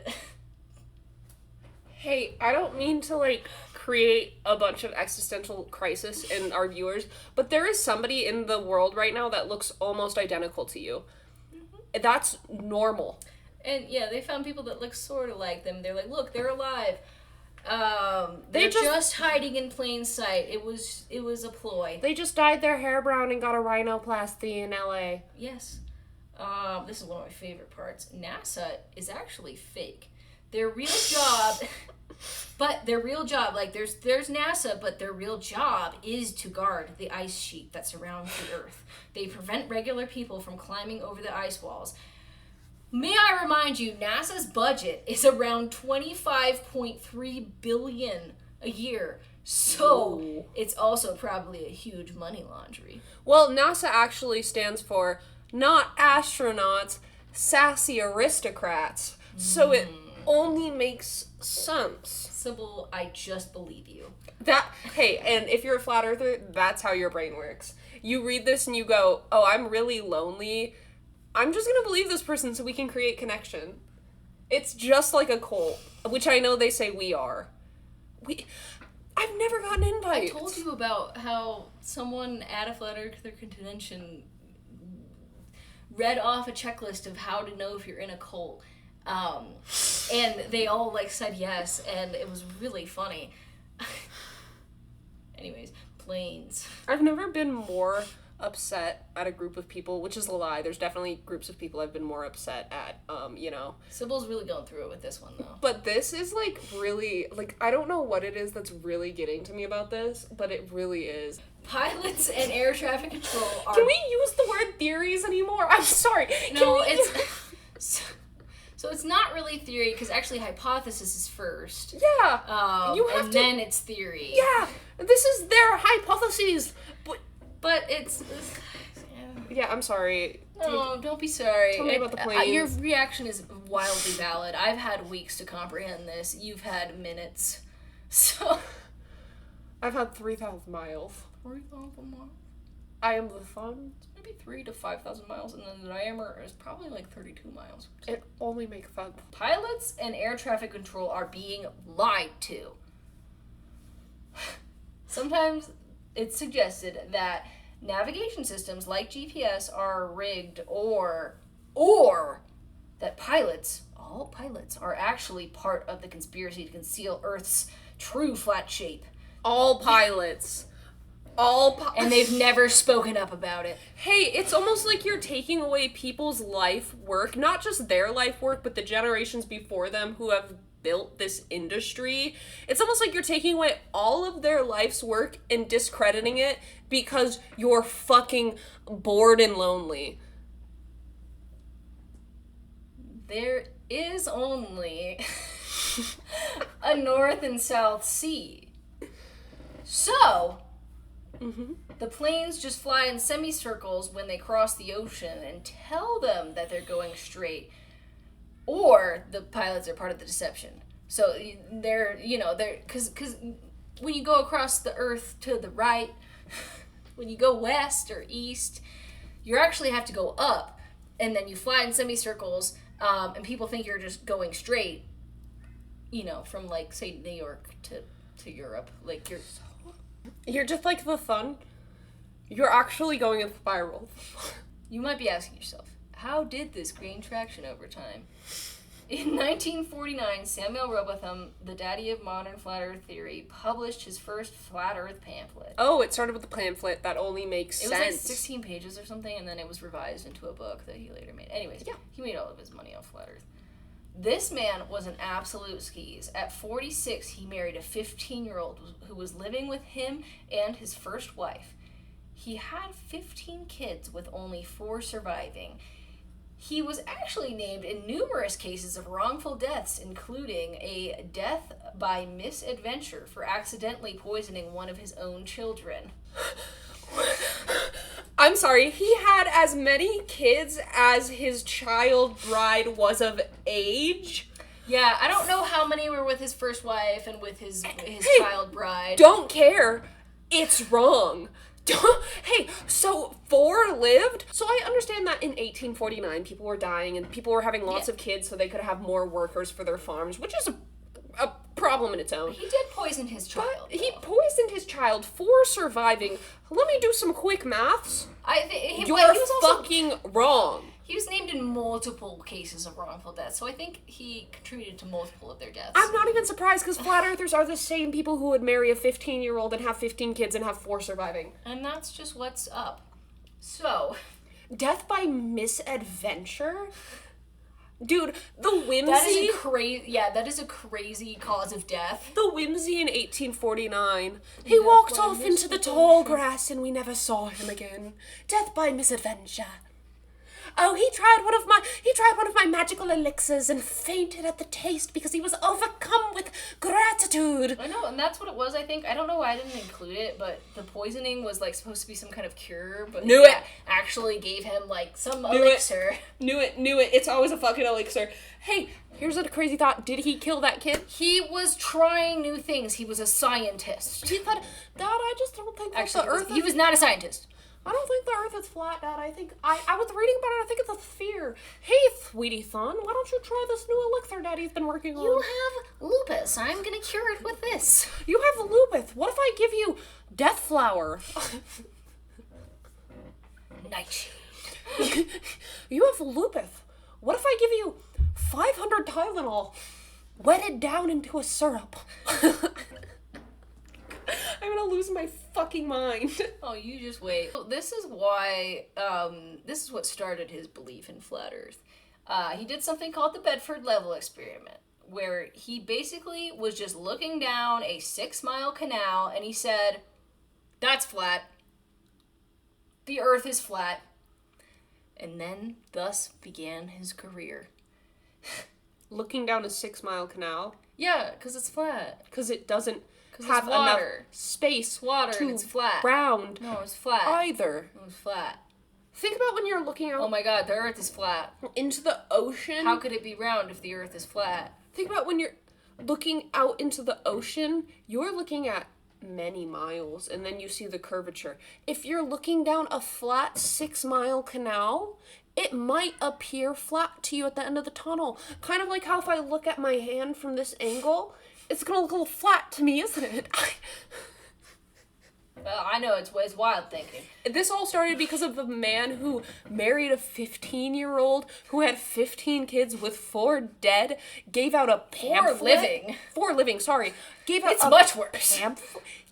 hey, I don't mean to like create a bunch of existential crisis in our viewers, but there is somebody in the world right now that looks almost identical to you. Mm-hmm. That's normal. And yeah, they found people that look sort of like them. They're like, look, they're alive. They're just hiding in plain sight. It was a ploy. They just dyed their hair brown and got a rhinoplasty in LA. Yes. This is one of my favorite parts. NASA is actually fake. Their real job, like there's NASA, but their real job is to guard the ice sheet that surrounds the Earth. They prevent regular people from climbing over the ice walls. May I remind you, NASA's budget is around $25.3 billion a year. So, Ooh. It's also probably a huge money laundry. Well, NASA actually stands for not astronauts, sassy aristocrats. So it only makes sense. Sybil, I just believe you. Hey, and if you're a flat earther, that's how your brain works. You read this and you go, oh, I'm really lonely. I'm just gonna believe this person so we can create connection. It's just like a cult, which I know they say we are. I've never gotten invites. I told you about how someone at a Flat Earther convention read off a checklist of how to know if you're in a cult. And they all, like, said yes, and it was really funny. Anyways, planes. I've never been more upset at a group of people, which is a lie. There's definitely groups of people I've been more upset at, Sybil's really going through it with this one, though. But this is, like, really, like, I don't know what it is that's really getting to me about this, but it really is. Pilots and air traffic control are... Can we use the word theories anymore? I'm sorry. No, it's... So it's not really theory, because actually hypothesis is first. Yeah. Then it's theory. Yeah. This is their hypotheses. But it's yeah, I'm sorry. No, don't be sorry. Tell me about the planes. Your reaction is wildly valid. I've had weeks to comprehend this. You've had minutes. So... I've had 3,000 miles. 3,000 miles? I am the sun. It's maybe 3,000 to 5,000 miles, and then the diameter is probably like 32 miles. It only makes sense. Pilots and air traffic control are being lied to. Sometimes it's suggested that navigation systems like GPS are rigged, or that all pilots, are actually part of the conspiracy to conceal Earth's true flat shape. All pilots. And they've never spoken up about it. Hey, it's almost like you're taking away people's life work, not just their life work, but the generations before them who have built this industry. It's almost like you're taking away all of their life's work and discrediting it because you're fucking bored and lonely. There is only a North and South Sea. So... the planes just fly in semicircles when they cross the ocean and tell them that they're going straight, or the pilots are part of the deception. So they're because when you go across the Earth to the right, when you go west or east, you actually have to go up, and then you fly in semicircles, and people think you're just going straight, from, like, say, New York to Europe. Like, You're just like the sun. You're actually going in spiral. You might be asking yourself, how did this gain traction over time? In 1949, Samuel Robotham, the daddy of modern flat earth theory, published his first flat earth pamphlet. Oh, it started with the pamphlet. That only makes sense. It was like 16 pages or something, and then it was revised into a book that he later made. Anyways, yeah, he made all of his money off flat earth. This man was an absolute skis. At 46, he married a 15-year-old who was living with him and his first wife. He had 15 kids, with only 4 surviving. He was actually named in numerous cases of wrongful deaths, including a death by misadventure for accidentally poisoning one of his own children. I'm sorry, he had as many kids as his child bride was of age? Yeah, I don't know how many were with his first wife and with his child bride. Don't care. It's wrong. Hey, so 4 lived? So I understand that in 1849 people were dying and people were having lots of kids so they could have more workers for their farms, which is a problem in its own. He did poison his child. But he poisoned his child, 4 surviving. Let me do some quick maths. You're fucking wrong. He was named in multiple cases of wrongful death, so I think he contributed to multiple of their deaths. I'm not even surprised, because flat earthers are the same people who would marry a 15-year-old and have 15 kids and have 4 surviving. And that's just what's up. So... Death by misadventure? Dude, the whimsy... That is a crazy cause of death. The whimsy in 1849. He walked off into the tall grass and we never saw him again. Death by misadventure. Oh, he tried one of my magical elixirs and fainted at the taste because he was overcome with gratitude. I know, and that's what it was, I think. I don't know why I didn't include it, but the poisoning was, like, supposed to be some kind of cure, but Knew it. actually gave him, like, some elixir. Knew it. It's always a fucking elixir. Hey, here's a crazy thought. Did he kill that kid? He was trying new things. He was a scientist. He thought, Dad, I just don't think Actually, the Earth he was not a scientist. I don't think the Earth is flat, Dad. I was reading about it. I think it's a sphere. Hey, sweetie son, why don't you try this new elixir Daddy's been working on? You have lupus. I'm gonna cure it with this. You have lupus. What if I give you death flower? Nightshade. You have lupus. What if I give you 500 Tylenol wetted down into a syrup? I'm gonna lose my fucking mind. Oh, you just wait. This is why, this is what started his belief in flat Earth. He did something called the Bedford level experiment, where he basically was just looking down a 6-mile canal and he said, "That's flat. The Earth is flat." And then, thus began his career. Looking down a 6-mile canal? Yeah, because it's flat. Because it doesn't Because have it's water. enough space Water, to and it's flat. round No, it's flat. either. It was flat. Think about when you're looking out Oh my god, the Earth is flat. into the ocean. How could it be round if the Earth is flat? Think about when you're looking out into the ocean, you're looking at many miles and then you see the curvature. If you're looking down a flat 6-mile canal, it might appear flat to you at the end of the tunnel. Kind of like how if I look at my hand from this angle, it's gonna look a little flat to me, isn't it? Well, I know, it's wild thinking. This all started because of a man who married a 15-year-old who had 15 kids with 4 dead, gave out a pamphlet. 4 living, sorry. Gave out It's much worse.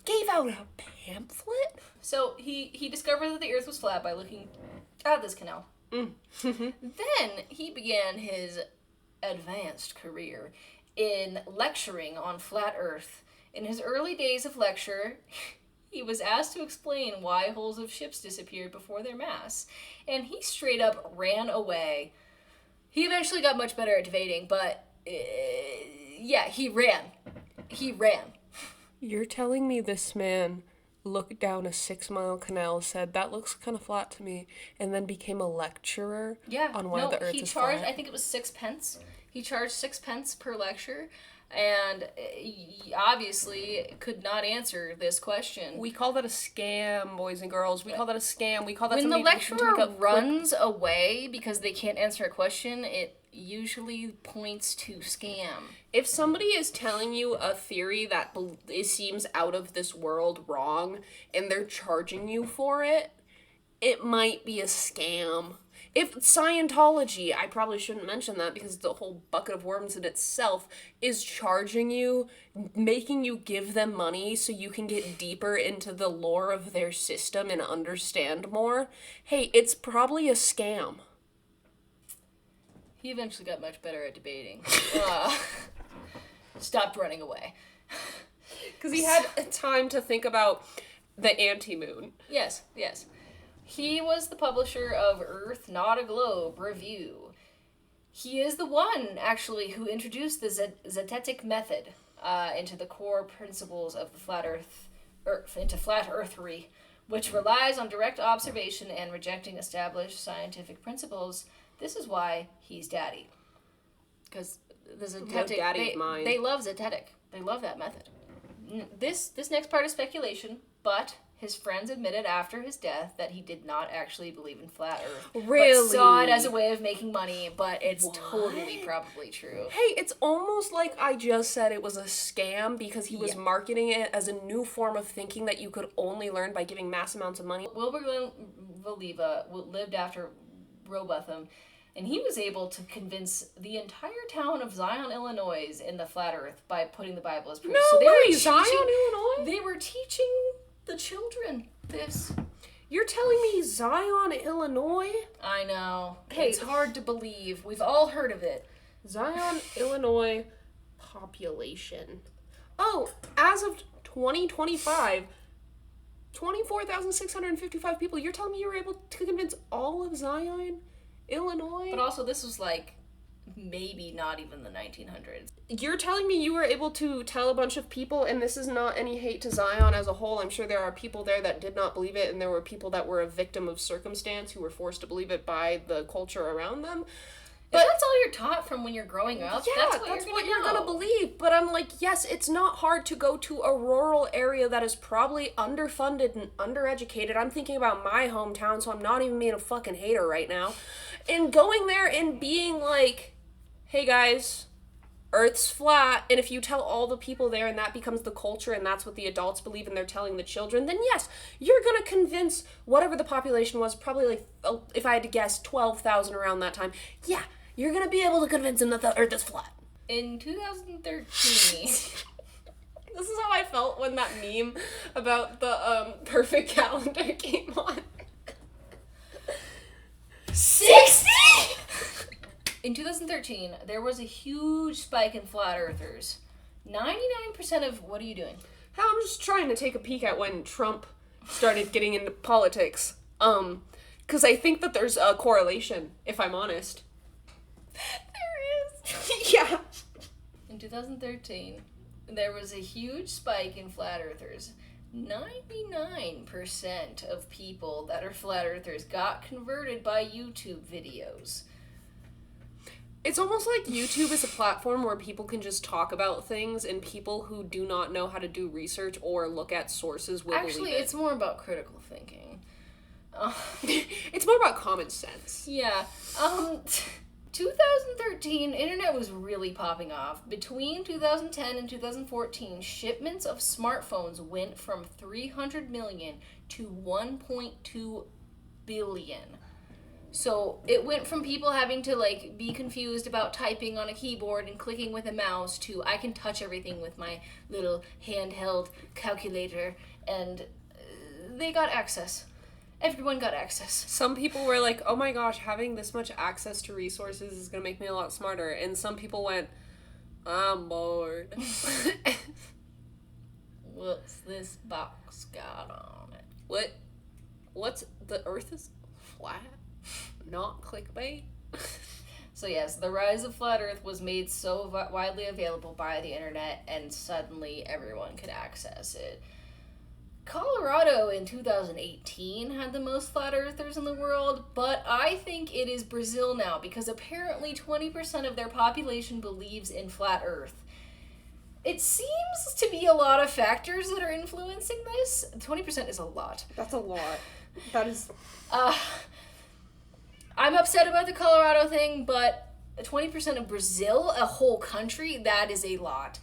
Gave out a pamphlet? So, he discovered that the Earth was flat by looking at this canal. Then, he began his advanced career in lecturing on flat Earth. In his early days of lecture, he was asked to explain why hulls of ships disappeared before their mass, and he straight up ran away. He eventually got much better at debating, but yeah, he ran. He ran. You're telling me this man looked down a 6-mile canal, said, "That looks kind of flat to me," and then became a lecturer on why the Earth is flat? I think it was 6 pence. He charged 6 pence per lecture, and he obviously could not answer this question. We call that a scam, boys and girls. We call that a scam. We call that when the somebody lecturer runs away because they can't answer a question, it usually points to scam. If somebody is telling you a theory that it seems out of this world wrong, and they're charging you for it, it might be a scam. If Scientology, I probably shouldn't mention that because the whole bucket of worms in itself is charging you, making you give them money so you can get deeper into the lore of their system and understand more, hey, it's probably a scam. He eventually got much better at debating. Stopped running away. Because he had time to think about the anti-moon. Yes. He was the publisher of Earth Not a Globe Review. He is the one, actually, who introduced the zetetic method into the core principles of the flat earthery, which relies on direct observation and rejecting established scientific principles. This is why he's daddy. Because the zetetic, they love zetetic. They love that method. This next part is speculation, but his friends admitted after his death that he did not actually believe in flat Earth. Really? But saw it as a way of making money, but it's totally probably true. Hey, it's almost like I just said it was a scam because he was marketing it as a new form of thinking that you could only learn by giving mass amounts of money. Wilbur Valiva lived after Robotham, and he was able to convince the entire town of Zion, Illinois in the flat Earth by putting the Bible as proof. No way, Zion, Illinois? They were teaching the children this. You're telling me Zion, Illinois? I know. Hey. It's hard to believe. We've all heard of it. Zion, Illinois population. Oh, as of 2025, 24,655 people. You're telling me you were able to convince all of Zion, Illinois? But also, this was like maybe not even the 1900s. You're telling me you were able to tell a bunch of people, and this is not any hate to Zion as a whole. I'm sure there are people there that did not believe it, and there were people that were a victim of circumstance who were forced to believe it by the culture around them. But if that's all you're taught from when you're growing up, yeah, that's what you're gonna believe. But I'm like, yes, it's not hard to go to a rural area that is probably underfunded and undereducated. I'm thinking about my hometown, so I'm not even being a fucking hater right now. And going there and being like, hey guys, Earth's flat, and if you tell all the people there and that becomes the culture and that's what the adults believe and they're telling the children, then yes, you're gonna convince whatever the population was, probably like, if I had to guess, 12,000 around that time. Yeah, you're gonna be able to convince them that the Earth is flat. In 2013... This is how I felt when that meme about the perfect calendar came on. 60?! In 2013, there was a huge spike in flat earthers. 99% of... What are you doing? I'm just trying to take a peek at when Trump started getting into politics. Because I think that there's a correlation, if I'm honest. There is. Yeah. In 2013, there was a huge spike in flat earthers. 99% of people that are flat earthers got converted by YouTube videos. It's almost like YouTube is a platform where people can just talk about things, and people who do not know how to do research or look at sources will Actually, believe it. it's more about critical thinking. It's more about common sense. Yeah. 2013, internet was really popping off. Between 2010 and 2014, shipments of smartphones went from 300 million to 1.2 billion. So it went from people having to like be confused about typing on a keyboard and clicking with a mouse to I can touch everything with my little handheld calculator, and they got access. Everyone got access. Some people were like, oh my gosh, having this much access to resources is going to make me a lot smarter. And some people went, I'm bored. What's this box got on it? What's the Earth is flat? Not clickbait? So yes, the rise of flat Earth was made so widely available by the internet, and suddenly everyone could access it. Colorado in 2018 had the most flat earthers in the world, but I think it is Brazil now, because apparently 20% of their population believes in flat Earth. It seems to be a lot of factors that are influencing this. 20% is a lot. That's a lot. That is... I'm upset about the Colorado thing, but 20% of Brazil, a whole country, that is a lot.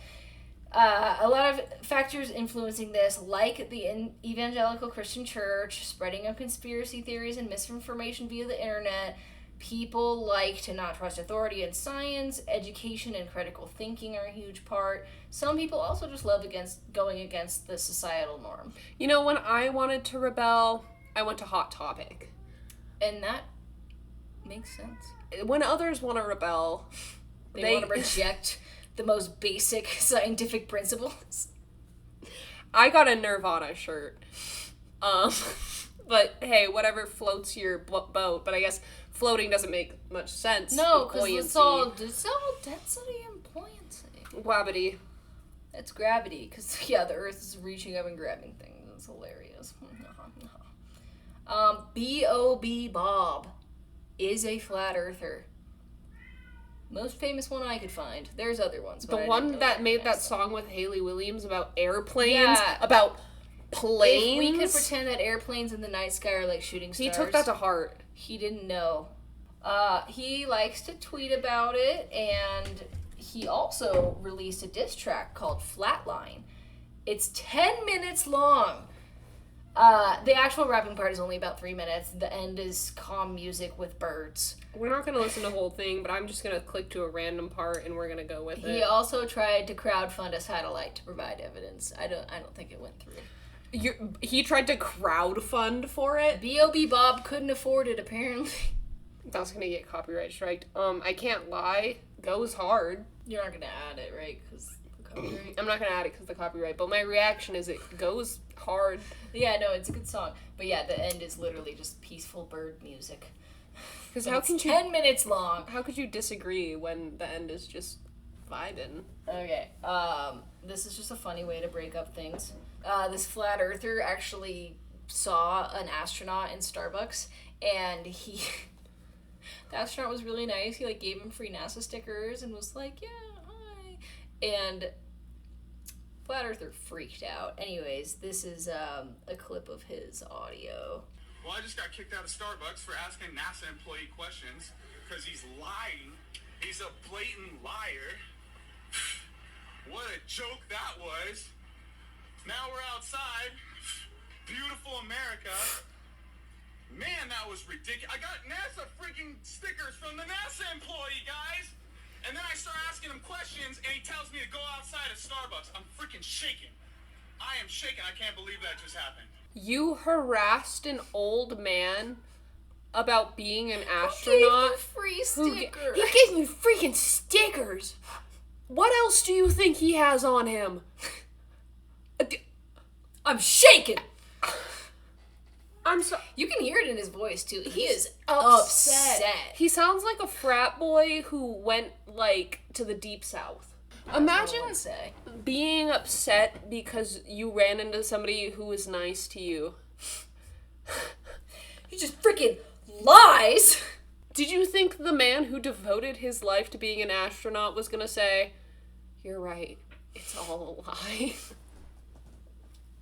A lot of factors influencing this, like the evangelical Christian church, spreading of conspiracy theories and misinformation via the internet. People like to not trust authority and science. Education and critical thinking are a huge part. Some people also just love going against the societal norm. You know, when I wanted to rebel, I went to Hot Topic. And that makes sense. When others want to rebel, they want to reject the most basic scientific principles. I got a Nirvana shirt. But hey, whatever floats your boat. But I guess floating doesn't make much sense. No, because it's all density and buoyancy. Wabbity. It's gravity, because yeah, the Earth is reaching up and grabbing things. It's hilarious. B.O.B. Bob is a flat earther. Most famous one I could find. There's other ones. The one that made that song with Hayley Williams about airplanes, yeah. About planes. If we could pretend that airplanes in the night sky are like shooting stars. He took that to heart. He didn't know. He likes to tweet about it, and he also released a diss track called Flatline. It's 10 minutes long. The actual rapping part is only about 3 minutes. The end is calm music with birds. We're not going to listen to the whole thing, but I'm just going to click to a random part and we're going to go with it. He also tried to crowdfund a satellite to provide evidence. I don't think it went through. He tried to crowdfund for it. B.O.B. Bob couldn't afford it, apparently. That's gonna get copyright striked. I can't lie. Goes hard. You're not gonna add it, right? Because the copyright. I'm not gonna add it because the copyright, but my reaction is it goes hard. Yeah, no, it's a good song. But yeah, the end is literally just peaceful bird music. Because how can 10 minutes long. How could you disagree when the end is just vibing? Okay, this is just a funny way to break up things. This flat earther actually saw an astronaut in Starbucks, and the astronaut was really nice. He, like, gave him free NASA stickers and was like, yeah, hi. And flat earther freaked out. Anyways, this is a clip of his audio. Well, I just got kicked out of Starbucks for asking NASA employee questions because he's lying. He's a blatant liar. What a joke that was. Now we're outside. Beautiful America. Man, that was ridiculous. I got NASA freaking stickers from the NASA employee, guys. And then I start asking him questions, and he tells me to go outside at Starbucks. I'm freaking shaking. I am shaking. I can't believe that just happened. You harassed an old man about being an astronaut. He gave you free stickers. He gave me freaking stickers. What else do you think he has on him? I'm shaking. I'm sorry. You can hear it in his voice, too. He is upset. He sounds like a frat boy who went, like, to the deep south. Imagine being upset because you ran into somebody who was nice to you. He just freaking lies. Did you think the man who devoted his life to being an astronaut was gonna say, "You're right, it's all a lie"?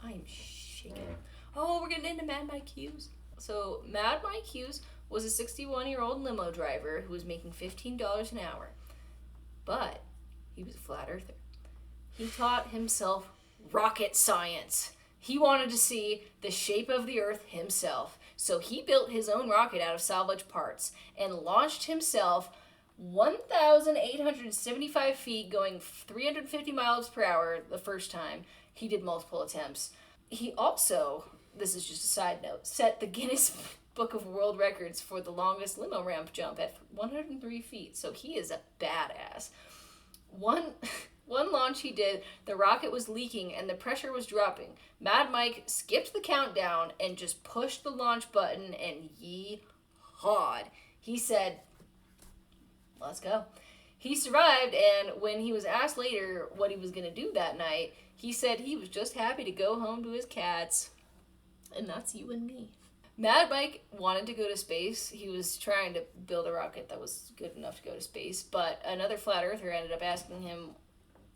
I'm shaking. Oh, we're getting into Mad Mike Hughes. So, Mad Mike Hughes was a 61-year-old limo driver who was making $15 an hour. But he was a flat earther. He taught himself rocket science. He wanted to see the shape of the earth himself. So he built his own rocket out of salvage parts and launched himself 1,875 feet going 350 miles per hour the first time. He did multiple attempts. He also, this is just a side note, set the Guinness Book of World Records for the longest limo ramp jump at 103 feet. So he is a badass. One launch he did, the rocket was leaking and the pressure was dropping. Mad Mike skipped the countdown and just pushed the launch button and yee-hawed. He said, "Let's go." He survived, and when he was asked later what he was going to do that night, he said he was just happy to go home to his cats. And that's you and me. Mad Mike wanted to go to space. He was trying to build a rocket that was good enough to go to space, but another flat earther ended up asking him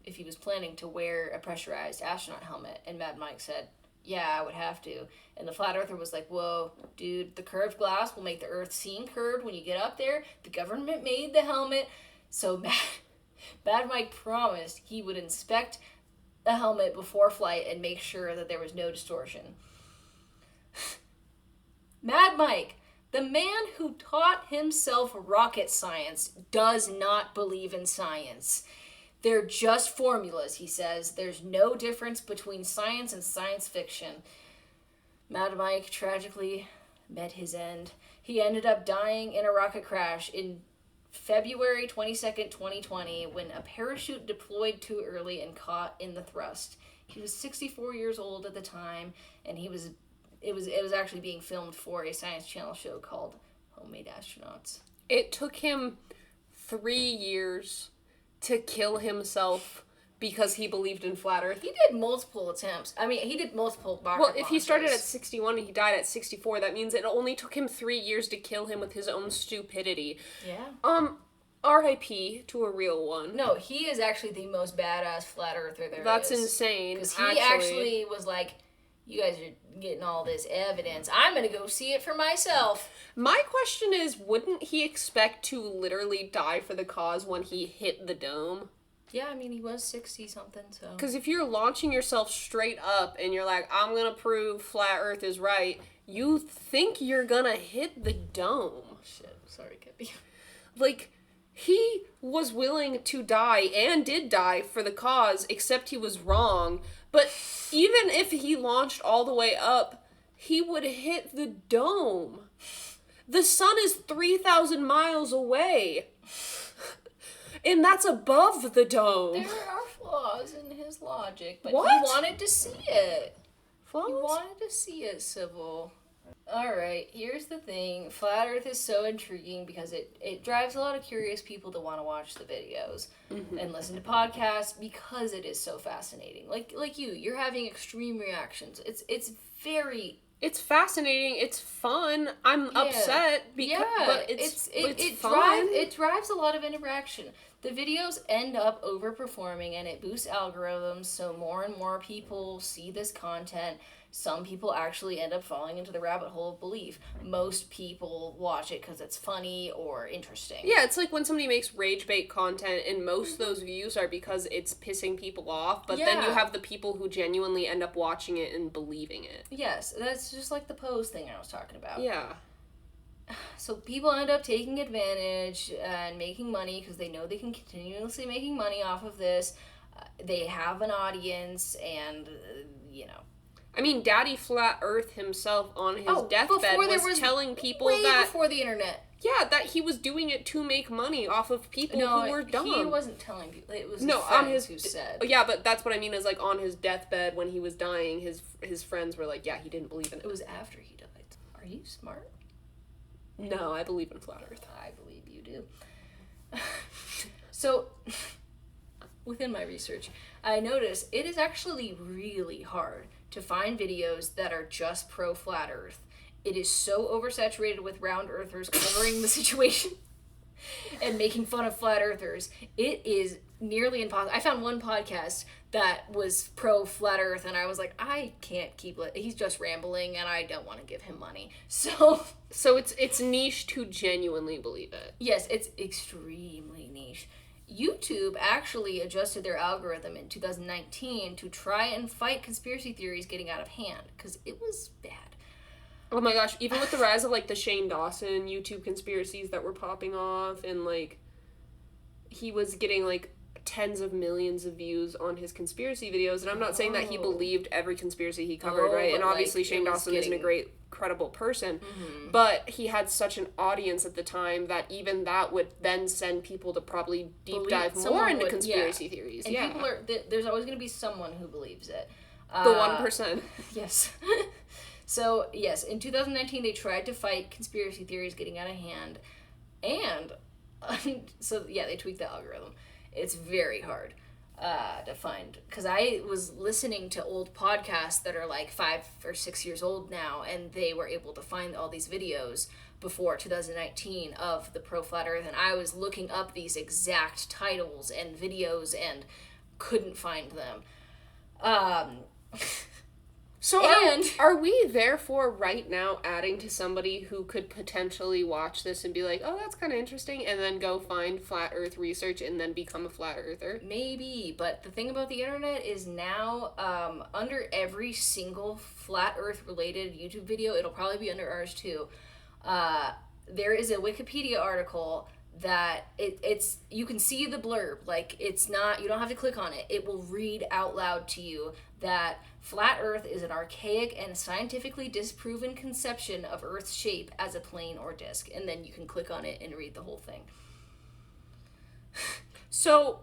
if he was planning to wear a pressurized astronaut helmet, and Mad Mike said, "Yeah, I would have to." And the flat earther was like, "Whoa, dude, the curved glass will make the earth seem curved when you get up there. The government made the helmet." So Mad Mike promised he would inspect the helmet before flight and make sure that there was no distortion. Mad Mike, the man who taught himself rocket science, does not believe in science. They're just formulas, he says. There's no difference between science and science fiction. Mad Mike tragically met his end. He ended up dying in a rocket crash in February 22nd, 2020, when a parachute deployed too early and caught in the thrust. He was 64 years old at the time, and it was actually being filmed for a Science Channel show called Homemade Astronauts. It took him 3 years to kill himself because he believed in flat Earth. He did multiple attempts. I mean, he did multiple rocket Well, if he started launches. at 61 and he died at 64, that means it only took him 3 years to kill him with his own stupidity. Yeah. R.I.P. to a real one. No, he is actually the most badass flat earther there That's is. insane. Because he actually was like, "You guys are getting all this evidence. I'm going to go see it for myself." My question is, wouldn't he expect to literally die for the cause when he hit the dome? Yeah, I mean, he was 60-something, so... Because if you're launching yourself straight up and you're like, "I'm going to prove flat Earth is right," you think you're going to hit the dome. Shit, sorry, Kepi. Like, he was willing to die and did die for the cause, except he was wrong. But even if he launched all the way up, he would hit the dome. The sun is 3,000 miles away. And that's above the dome. There are flaws in his logic, but What? he wanted to see it. Flaws? He wanted to see it, Sybil. Alright, here's the thing. Flat Earth is so intriguing because it drives a lot of curious people to want to watch the videos and listen to podcasts because it is so fascinating. Like you're having extreme reactions. It's very... It's fascinating. It's fun. I'm upset because, but it's fun. It drives a lot of interaction. The videos end up overperforming, and it boosts algorithms, so more and more people see this content. Some people actually end up falling into the rabbit hole of belief. Most people watch it because it's funny or interesting. Yeah, it's like when somebody makes rage bait content, and most of those views are because it's pissing people off, but then you have the people who genuinely end up watching it and believing it. Yes, that's just like the pose thing I was talking about. Yeah. So people end up taking advantage and making money because they know they can continuously making money off of this. They have an audience, and, I mean, Daddy Flat Earth himself on his deathbed was telling people that... before the internet. Yeah, that he was doing it to make money off of people who were dumb. He wasn't telling people. It was his friends who said. Yeah, but that's what I mean is, like, on his deathbed when he was dying, his friends were like, yeah, he didn't believe in it. It was after he died. Are you smart? No, I believe in Flat Earth. I believe you do. So, within my research, I noticed it is actually really hard to find videos that are just pro-Flat Earth. It is so oversaturated with round earthers covering the situation and making fun of flat earthers. It is nearly impossible. I found one podcast that was pro-Flat Earth, and I was like, I can't keep... He's just rambling, and I don't want to give him money. So it's niche to genuinely believe it. Yes, it's extremely niche. YouTube actually adjusted their algorithm in 2019 to try and fight conspiracy theories getting out of hand, because it was bad. Oh my gosh, even with the rise of, like, the Shane Dawson YouTube conspiracies that were popping off, and, like, he was getting, like, tens of millions of views on his conspiracy videos, and I'm not saying that he believed every conspiracy he covered, right? And obviously, like, Shane Dawson isn't a great, credible person, but he had such an audience at the time that even that would then send people to probably deep dive more into conspiracy theories. And people are, there's always going to be someone who believes it. The 1%. Yes. So, yes, in 2019, they tried to fight conspiracy theories getting out of hand, and they tweaked the algorithm. It's very hard to find, because I was listening to old podcasts that are like 5 or 6 years old now, and they were able to find all these videos before 2019 of the pro-Flat Earth, and I was looking up these exact titles and videos and couldn't find them. So are we therefore right now adding to somebody who could potentially watch this and be like, oh, that's kind of interesting, and then go find Flat Earth research and then become a Flat Earther? Maybe, but the thing about the internet is now under every single Flat Earth related YouTube video, it'll probably be under ours too, there is a Wikipedia article that it's you can see the blurb, like it's not, you don't have to click on it, it will read out loud to you that Flat Earth is an archaic and scientifically disproven conception of Earth's shape as a plane or disk, and then you can click on it and read the whole thing. So,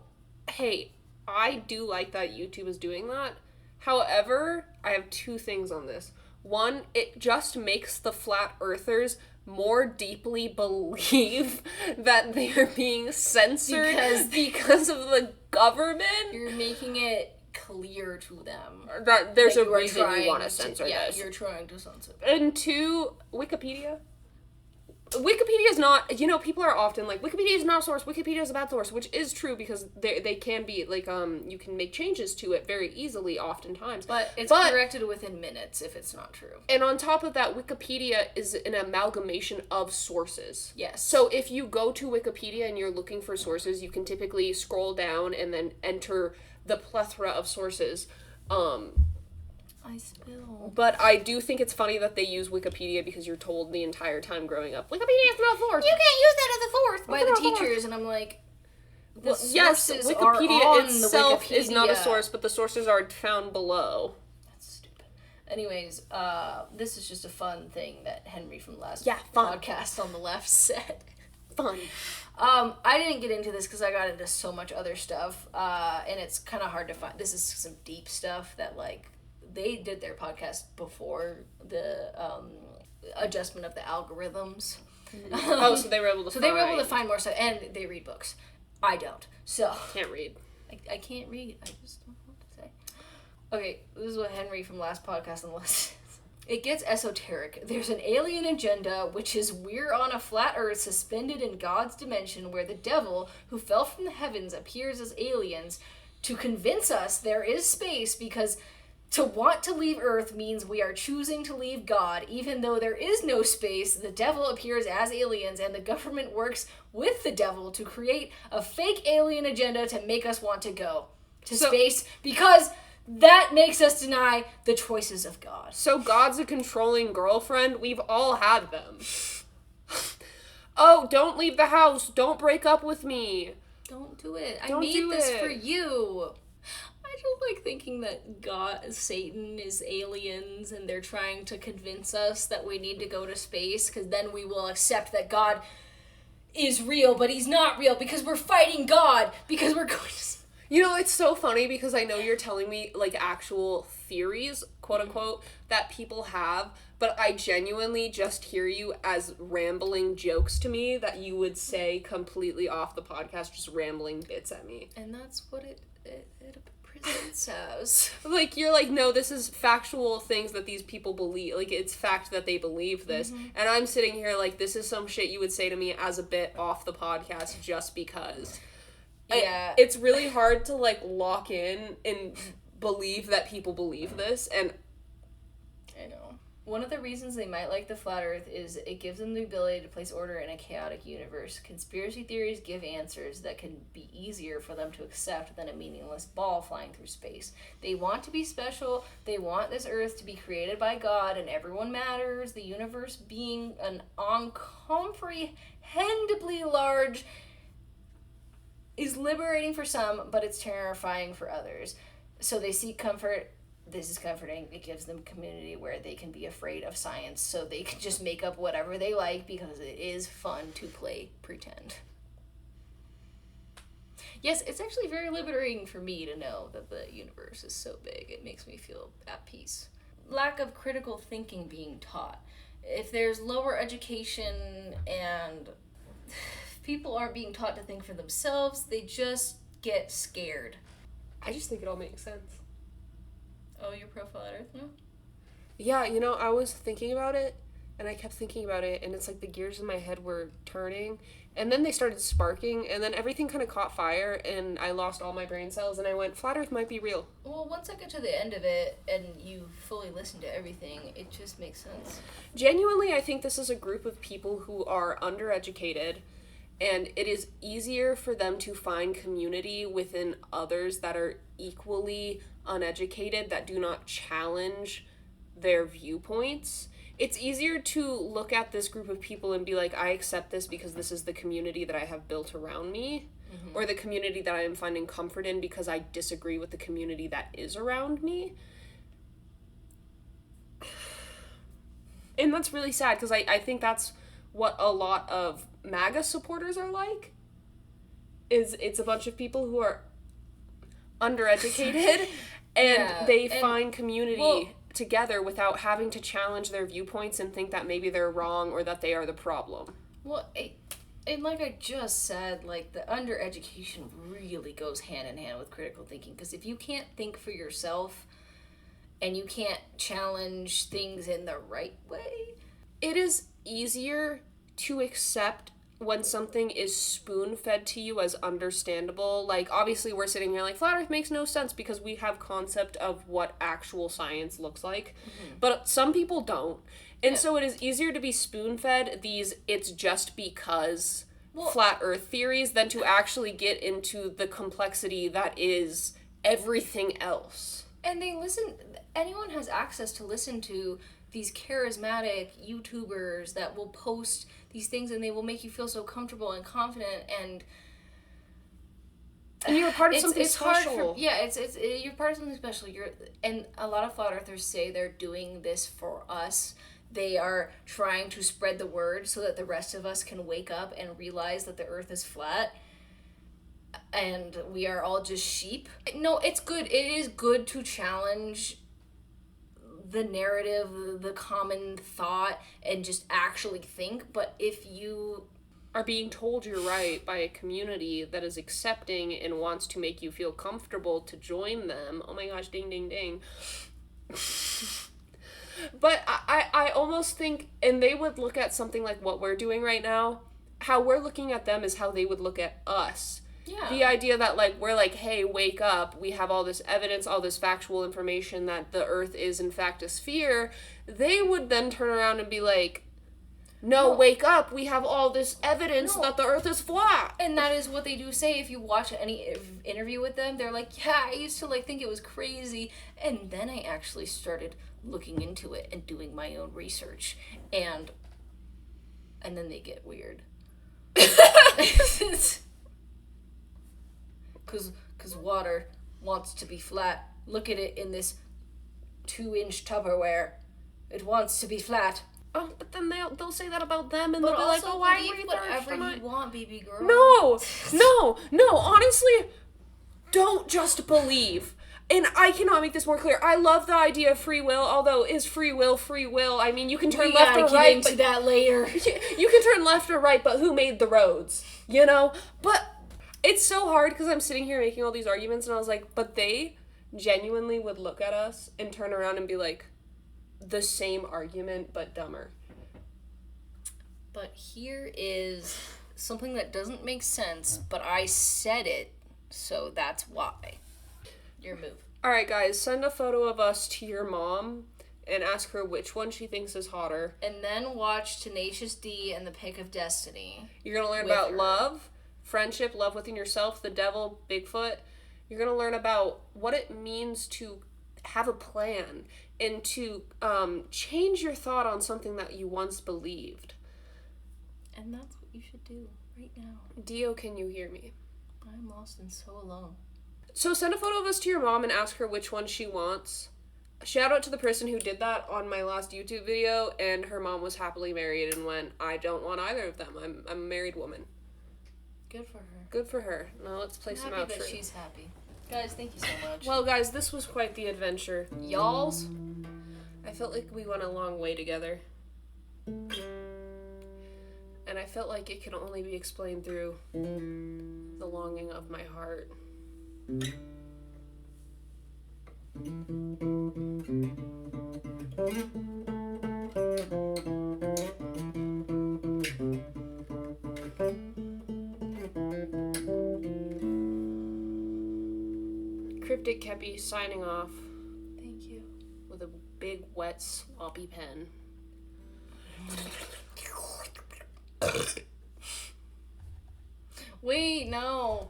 hey, I do like that YouTube is doing that. However, I have two things on this. One, it just makes the Flat Earthers more deeply believe that they are being censored because of the government. You're making it clear to them that there's a reason you want to censor this. Yeah, you're trying to censor them. And two, Wikipedia is not, people are often like, Wikipedia is not a source, Wikipedia is a bad source, which is true because they can be, like, you can make changes to it very easily oftentimes. But it's corrected within minutes if it's not true. And on top of that, Wikipedia is an amalgamation of sources. Yes. So if you go to Wikipedia and you're looking for sources, you can typically scroll down and then enter the plethora of sources. I spill. But I do think it's funny that they use Wikipedia because you're told the entire time growing up, Wikipedia is not a source. You can't use that as a source by the teachers, and I'm like, The yes, sources Wikipedia are on itself the is not a Wikipedia. source, but the sources are found below. That's stupid. Anyways, this is just a fun thing that Henry from last fun. podcast on the left said. Fun. I didn't get into this because I got into so much other stuff, and it's kind of hard to find. This is some deep stuff that, like, they did their podcast before the adjustment of the algorithms. So they were able to So they were able to find more stuff, and they read books. I don't. So Can't read. I can't read. I just don't know what to say. Okay, this is what Henry from last podcast on the list says. It gets esoteric. There's an alien agenda, which is we're on a flat earth suspended in God's dimension where the devil, who fell from the heavens, appears as aliens to convince us there is space, because to want to leave Earth means we are choosing to leave God. Even though there is no space, the devil appears as aliens, and the government works with the devil to create a fake alien agenda to make us want to go to space, because that makes us deny the choices of God. So God's a controlling girlfriend? We've all had them. Oh, don't leave the house. Don't break up with me. Don't do it. I Don't made do this it. for you. I don't like thinking that God, Satan is aliens and they're trying to convince us that we need to go to space, because then we will accept that God is real, but he's not real because we're fighting God because we're going to space. You know, it's so funny because I know you're telling me, like, actual theories, quote unquote, that people have, but I genuinely just hear you as rambling jokes to me that you would say completely off the podcast, just rambling bits at me. And that's what it presents as. Like, you're like, no, this is factual things that these people believe. Like, it's fact that they believe this. Mm-hmm. And I'm sitting here like, this is some shit you would say to me as a bit off the podcast just because. Yeah. It's really hard to, like, lock in and believe that people believe this, and I know. One of the reasons they might like the flat earth is it gives them the ability to place order in a chaotic universe. Conspiracy theories give answers that can be easier for them to accept than a meaningless ball flying through space. They want to be special. They want this earth to be created by God and everyone matters. The universe being an uncomprehendibly large is liberating for some, but it's terrifying for others. So they seek comfort. This is comforting. It gives them community where they can be afraid of science, so they can just make up whatever they like because it is fun to play pretend. Yes, it's actually very liberating for me to know that the universe is so big. It makes me feel at peace. Lack of critical thinking being taught. If there's lower education and people aren't being taught to think for themselves, they just get scared. I just think it all makes sense. Oh, you're pro flat earth now? Yeah, you know, I was thinking about it, and I kept thinking about it, and it's like the gears in my head were turning, and then they started sparking, and then everything kind of caught fire, and I lost all my brain cells, and I went, flat earth might be real. Well, once I get to the end of it, and you fully listen to everything, it just makes sense. Genuinely, I think this is a group of people who are undereducated, and it is easier for them to find community within others that are equally uneducated, that do not challenge their viewpoints. It's easier to look at this group of people and be like, I accept this because this is the community that I have built around me, mm-hmm. or the community that I am finding comfort in because I disagree with the community that is around me. And that's really sad because I think that's what a lot of MAGA supporters are like. It's a bunch of people who are undereducated and they find community together without having to challenge their viewpoints and think that maybe they're wrong or that they are the problem. Well, and like I just said, like, the undereducation really goes hand in hand with critical thinking, because if you can't think for yourself and you can't challenge things in the right way, it is easier to accept when something is spoon-fed to you as understandable. Like, obviously we're sitting here like, flat earth makes no sense because we have concept of what actual science looks like, mm-hmm. but some people don't. And so it is easier to be spoon-fed these it's just because flat earth theories than to actually get into the complexity that is everything else. And anyone has access to listen to these charismatic YouTubers that will post these things and they will make you feel so comfortable and confident, and And you're part of something it's special. you're part of something special. And a lot of flat earthers say they're doing this for us. They are trying to spread the word so that the rest of us can wake up and realize that the earth is flat and we are all just sheep. No, it's good. It is good to challenge the narrative, the common thought, and just actually think. But if you are being told you're right by a community that is accepting and wants to make you feel comfortable to join them, oh my gosh, ding, ding, ding. But I almost think, and they would look at something like what we're doing right now, how we're looking at them is how they would look at us. Yeah. The idea that, like, we're like, hey, wake up, we have all this evidence, all this factual information that the earth is in fact a sphere, they would then turn around and be like, no, wake up, we have all this evidence that the earth is flat. And that is what they do say. If you watch any interview with them, they're like, yeah, I used to, like, think it was crazy, and then I actually started looking into it and doing my own research, and then they get weird. Because water wants to be flat. Look at it in this 2-inch Tupperware. It wants to be flat. Oh, but then they'll say that about them, and But they'll be like, also oh, why believe whatever you want, baby girl. No, honestly, don't just believe. And I cannot make this more clear. I love the idea of free will, although is free will free will? I mean, you can turn left or right. Into that later. You can turn left or right, but who made the roads? You know? But it's so hard because I'm sitting here making all these arguments, and I was like, but they genuinely would look at us and turn around and be like, the same argument, but dumber. But here is something that doesn't make sense, but I said it, so that's why. Your move. Alright, guys, send a photo of us to your mom and ask her which one she thinks is hotter. And then watch Tenacious D and the Pick of Destiny. You're going to learn about love, friendship, love within yourself, the devil, Bigfoot. You're going to learn about what it means to have a plan and to change your thought on something that you once believed. And that's what you should do right now. Dio, can you hear me? I'm lost and so alone. So send a photo of us to your mom and ask her which one she wants. Shout out to the person who did that on my last YouTube video, and her mom was happily married and went, I don't want either of them. I'm a married woman. Good for her. Good for her. Now let's play some outro. Happy that she's happy. Guys, thank you so much. Well, guys, this was quite the adventure. Y'alls, I felt like we went a long way together. And I felt like it can only be explained through the longing of my heart. Cryptic Kepi signing off. Thank you. With a big, wet, sloppy pen. Wait, no.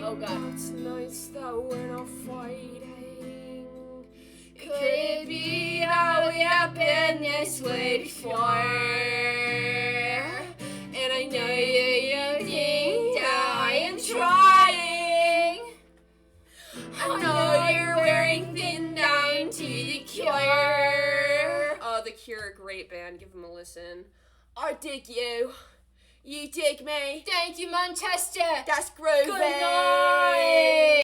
Oh god. It's nice that we're not fighting. Could it be that we have been this way before? And I know you think that I am trying. I know you're wearing thin down to the Cure. Oh, the Cure, a great band. Give them a listen. I dig you. You dig me. Thank you, Manchester. That's groovy. Good night.